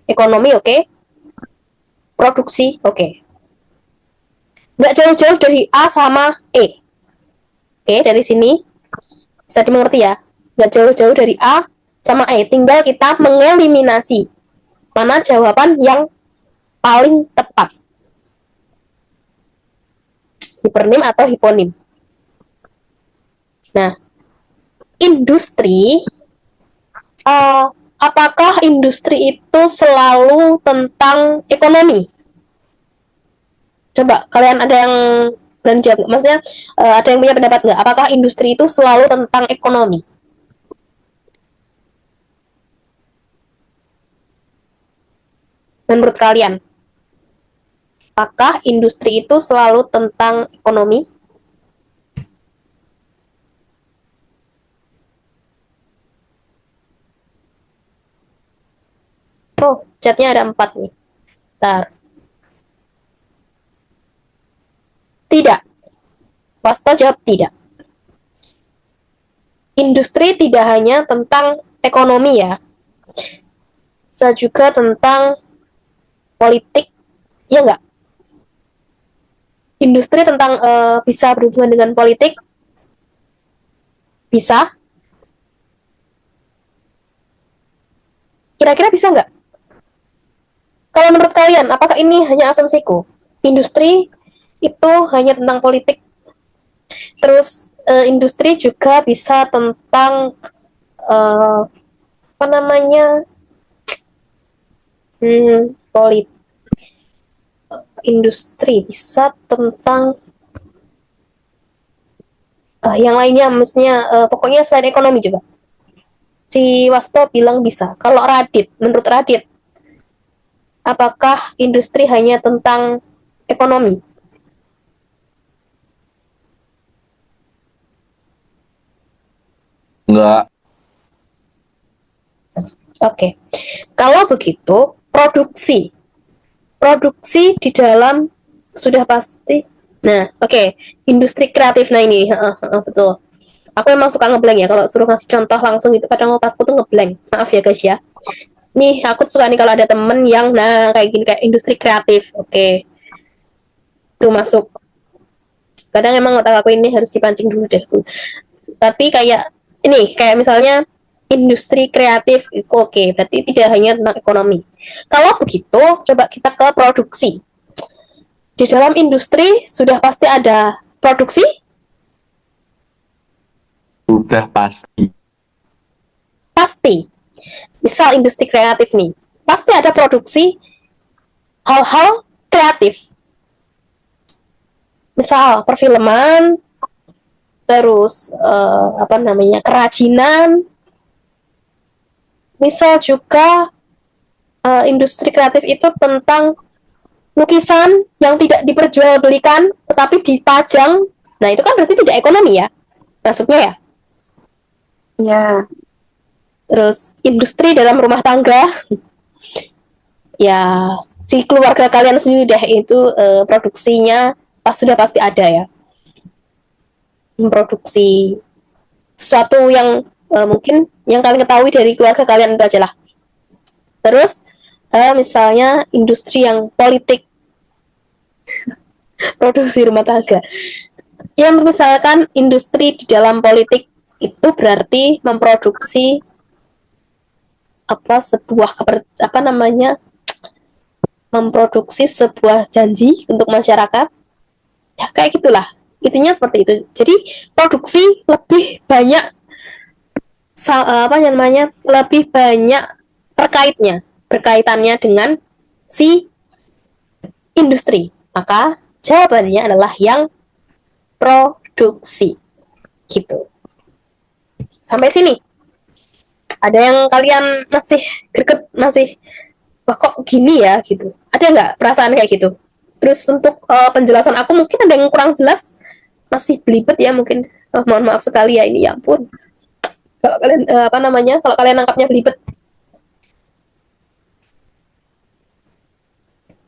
Ekonomi oke, produksi oke. Nggak jauh-jauh dari A sama E. Oke, dari sini bisa dimengerti ya. Nggak jauh-jauh dari A sama E. Tinggal kita mengeliminasi mana jawaban yang paling tepat. Hipernim atau hiponim. Nah, industri, apakah industri itu selalu tentang ekonomi? Coba kalian ada yang berani jawab nggak? Maksudnya ada yang punya pendapat nggak? Apakah industri itu selalu tentang ekonomi? Menurut kalian, apakah industri itu selalu tentang ekonomi? Oh, chatnya ada 4 nih. Bentar. Tidak. Wasta jawab tidak. Industri tidak hanya tentang ekonomi ya, bisa juga tentang politik, ya enggak? Industri tentang bisa berhubungan dengan politik, bisa. Kira-kira bisa nggak? Kalau menurut kalian, apakah ini hanya asumsiku? Industri itu hanya tentang politik. Terus industri juga bisa tentang apa namanya? Politik. Industri bisa tentang yang lainnya, maksudnya pokoknya selain ekonomi juga. Si Wasto bilang bisa. Kalau Radit, menurut Radit, apakah industri hanya tentang ekonomi? Enggak. Oke. Kalau begitu, produksi. Produksi di dalam sudah pasti. Nah, oke. Industri kreatif. Nah ini, betul. Aku emang suka ngeblank ya. Kalau suruh ngasih contoh langsung gitu, kadang otakku tuh ngeblank. Maaf ya guys ya. Nih, aku suka nih kalau ada temen yang, nah kayak gini, kayak industri kreatif. Oke. Itu masuk. Kadang emang otak aku ini harus dipancing dulu deh. Tapi kayak, ini, kayak misalnya, industri kreatif itu oke, berarti tidak hanya tentang ekonomi. Kalau begitu, coba kita ke produksi. Di dalam industri sudah pasti ada produksi? Udah pasti. Pasti. Misal industri kreatif nih, pasti ada produksi hal-hal kreatif. Misal perfilman, terus apa namanya, kerajinan. Misal juga industri kreatif itu tentang lukisan yang tidak diperjualbelikan tetapi dipajang. Nah, itu kan berarti tidak ekonomi ya, masuknya ya. Ya, Terus industri dalam rumah tangga, ya si keluarga kalian sendiri deh itu produksinya sudah pasti ada ya. Memproduksi sesuatu yang mungkin yang kalian ketahui dari keluarga kalian itu aja lah. Terus misalnya industri yang politik, produksi rumah tangga. Yang misalkan industri di dalam politik itu berarti memproduksi apa sebuah apa namanya memproduksi sebuah janji untuk masyarakat. Ya, kayak gitulah. Intinya seperti itu. Jadi produksi lebih banyak lebih banyak berkaitannya dengan si industri. Maka jawabannya adalah yang produksi. Gitu. Sampai sini. Ada yang kalian masih greget, masih wah kok gini ya gitu. Ada nggak perasaan kayak gitu? Terus untuk penjelasan aku mungkin ada yang kurang jelas, masih belibet ya mungkin. Mohon maaf sekali ya ini, ya ampun. Kalau kalian kalau kalian nangkapnya belibet.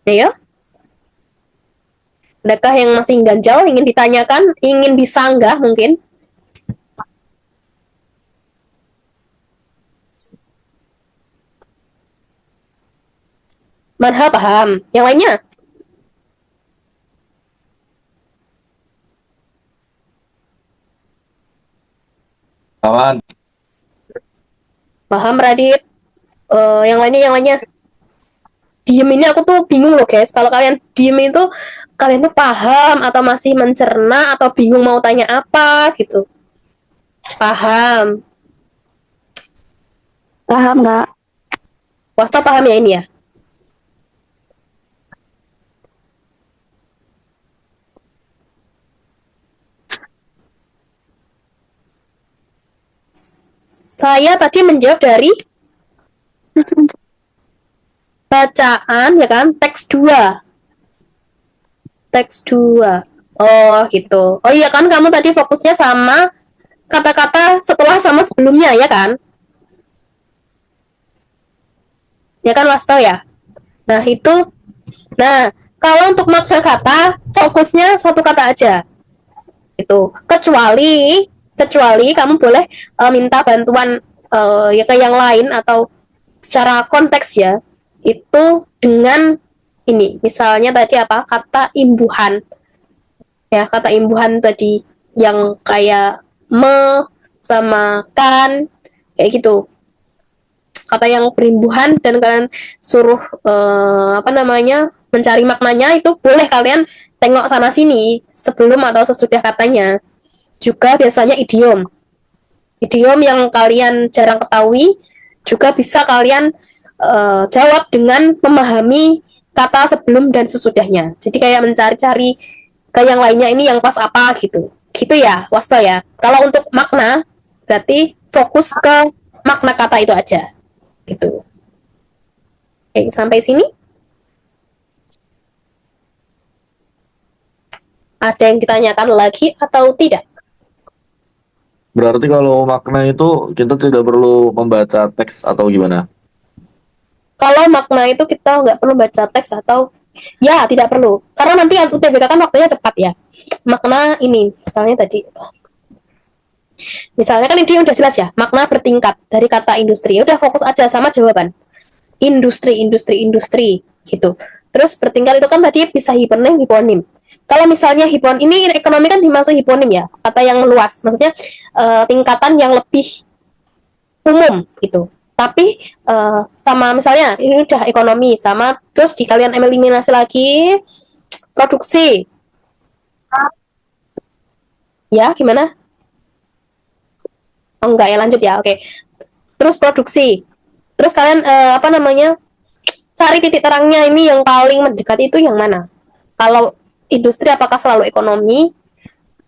Ya, adakah yang masih ganjal, ingin ditanyakan, ingin disanggah mungkin? Marha paham. Yang lainnya? Aman. Paham, Radit. Yang lainnya. Diem ini aku tuh bingung loh guys. Kalau kalian diem itu, kalian tuh paham atau masih mencerna atau bingung mau tanya apa gitu. Paham. Paham nggak? Wasta paham ya ini ya? Saya tadi menjawab dari bacaan ya kan, teks 2. Teks 2. Oh, gitu. Oh iya kan kamu tadi fokusnya sama kata-kata setelah sama sebelumnya ya kan? Ya kan Wasto ya? Nah, itu. Nah, kalau untuk makna kata fokusnya satu kata aja. Itu. Kecuali kamu boleh minta bantuan ya ke yang lain atau secara konteks ya. Itu dengan ini, misalnya tadi apa? Kata imbuhan. Ya, kata imbuhan tadi yang kayak sama kan kayak gitu. Kata yang berimbuhan dan kalian suruh mencari maknanya, itu boleh kalian tengok sana sini sebelum atau sesudah katanya. Juga biasanya idiom. Idiom yang kalian jarang ketahui juga bisa kalian jawab dengan memahami kata sebelum dan sesudahnya. Jadi kayak mencari-cari ke yang lainnya ini yang pas apa gitu. Gitu ya, Wasto ya. Kalau untuk makna berarti fokus ke makna kata itu aja. Gitu. Oke, sampai sini ada yang ditanyakan lagi atau tidak? Berarti kalau makna itu kita tidak perlu membaca teks atau gimana? Kalau makna itu kita nggak perlu baca teks atau ya tidak perlu. Karena nanti UTBK kan waktunya cepat ya. Makna ini misalnya tadi. Misalnya kan ini udah jelas ya, makna bertingkat dari kata industri. Udah fokus aja sama jawaban. Industri gitu. Terus bertingkat itu kan tadi bisa hiponim, hiponim. Kalau misalnya ini ekonomi kan dimaksud hiponim ya, kata yang luas. Maksudnya tingkatan yang lebih umum gitu. Tapi sama misalnya ini udah ekonomi sama, terus di kalian eliminasi lagi produksi. Ya, gimana? Oh, enggak ya, lanjut ya. Oke. Terus produksi. Terus kalian cari titik terangnya ini yang paling mendekat itu yang mana? Kalau industri apakah selalu ekonomi?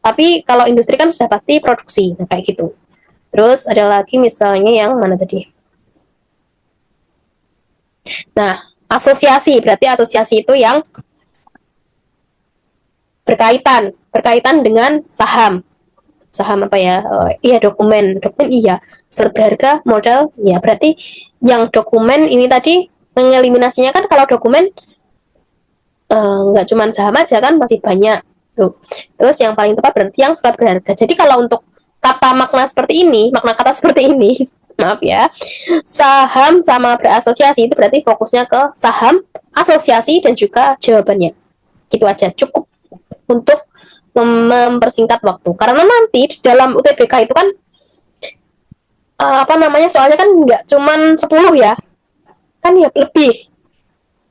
Tapi kalau industri kan sudah pasti produksi, nah, kayak gitu. Terus ada lagi misalnya yang mana tadi? Nah, asosiasi, berarti asosiasi itu yang berkaitan dengan saham. Saham apa ya? Iya, dokumen iya. Surat berharga, modal, ya berarti yang dokumen ini tadi mengeliminasinya kan kalau dokumen nggak cuma saham aja kan, masih banyak tuh. Terus yang paling tepat berarti yang surat berharga. Jadi kalau untuk makna kata seperti ini, maaf ya, saham sama berasosiasi itu berarti fokusnya ke saham, asosiasi dan juga jawabannya. Gitu aja, cukup untuk mempersingkat waktu. Karena nanti di dalam UTBK itu kan soalnya kan nggak cuman 10 ya, kan ya lebih.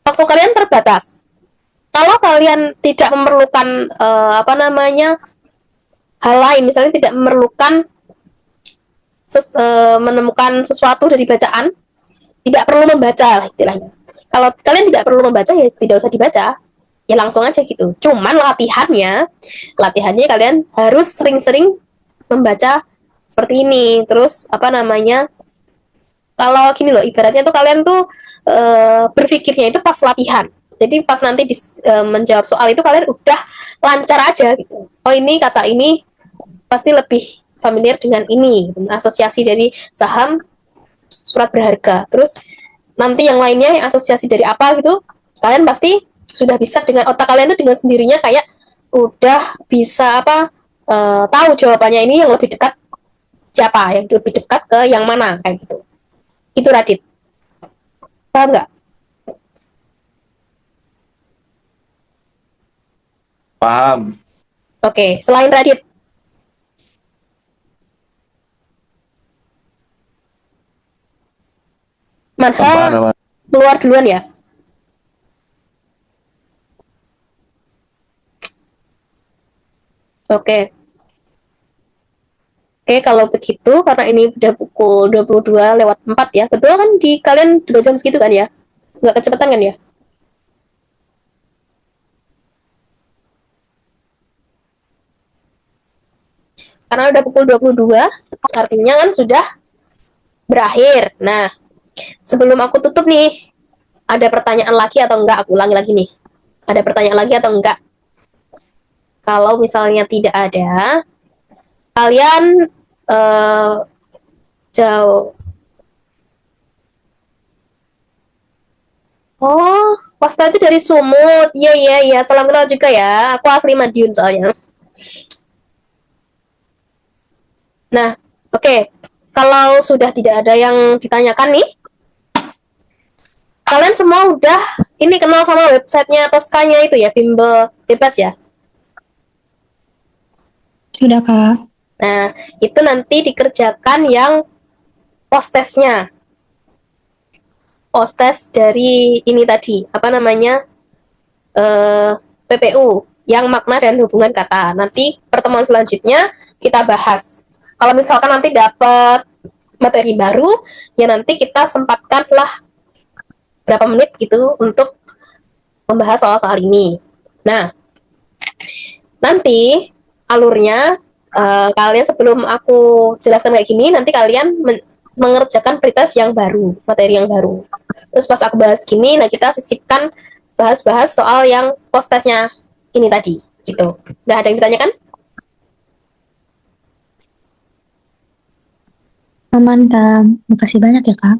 waktu kalian terbatas. Kalau kalian tidak memerlukan hal lain, misalnya tidak memerlukan menemukan sesuatu dari bacaan, tidak perlu membaca lah istilahnya. Kalau kalian tidak perlu membaca ya tidak usah dibaca, ya langsung aja gitu. Cuman latihannya kalian harus sering-sering membaca seperti ini. Terus kalau gini loh, ibaratnya tuh kalian tuh berpikirnya itu pas latihan. Jadi pas nanti menjawab soal itu kalian udah lancar aja gitu. Oh ini kata ini pasti lebih familiar dengan ini, asosiasi dari saham, surat berharga. Terus nanti yang lainnya yang asosiasi dari apa gitu, kalian pasti sudah bisa dengan otak kalian tuh dengan sendirinya kayak udah bisa tahu jawabannya ini yang lebih dekat siapa, yang lebih dekat ke yang mana kayak gitu. Itu Radit. Paham nggak? Paham. Oke, selain Radit. Manha Paham ya, Mas? keluar duluan ya. Oke. Oke, kalau begitu karena ini udah pukul 22:04 ya. Betul kan di kalian 2 jam segitu kan ya? Nggak kecepatan kan ya? Karena udah pukul 22, artinya kan sudah berakhir. Nah, sebelum aku tutup nih, ada pertanyaan lagi atau enggak? Aku ulangi lagi nih. Ada pertanyaan lagi atau enggak? Kalau misalnya tidak ada, kalian jauh. Oh, Wasta itu dari Sumut. Iya, iya, iya. Salam kenal juga ya. Aku asli Madiun soalnya. Nah, oke. Kalau sudah tidak ada yang ditanyakan nih, kalian semua udah ini kenal sama websitenya Toskanya itu ya, bimbel bebas ya. Sudah, Kak. Nah, itu nanti dikerjakan yang post-testnya. Post-test dari ini tadi, PPU, yang makna dan hubungan kata. Nanti pertemuan selanjutnya kita bahas. Kalau misalkan nanti dapat materi baru, ya nanti kita sempatkanlah berapa menit gitu untuk membahas soal-soal ini. Nah, nanti alurnya kalian sebelum aku jelaskan kayak gini, nanti kalian mengerjakan pretest yang baru, materi yang baru. Terus pas aku bahas gini, nah kita sisipkan bahas-bahas soal yang post-testnya ini tadi, gitu. Udah ada yang ditanyakan? Aman, Kak. Makasih banyak ya, Kak.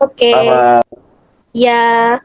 Oke. Sama. Ya.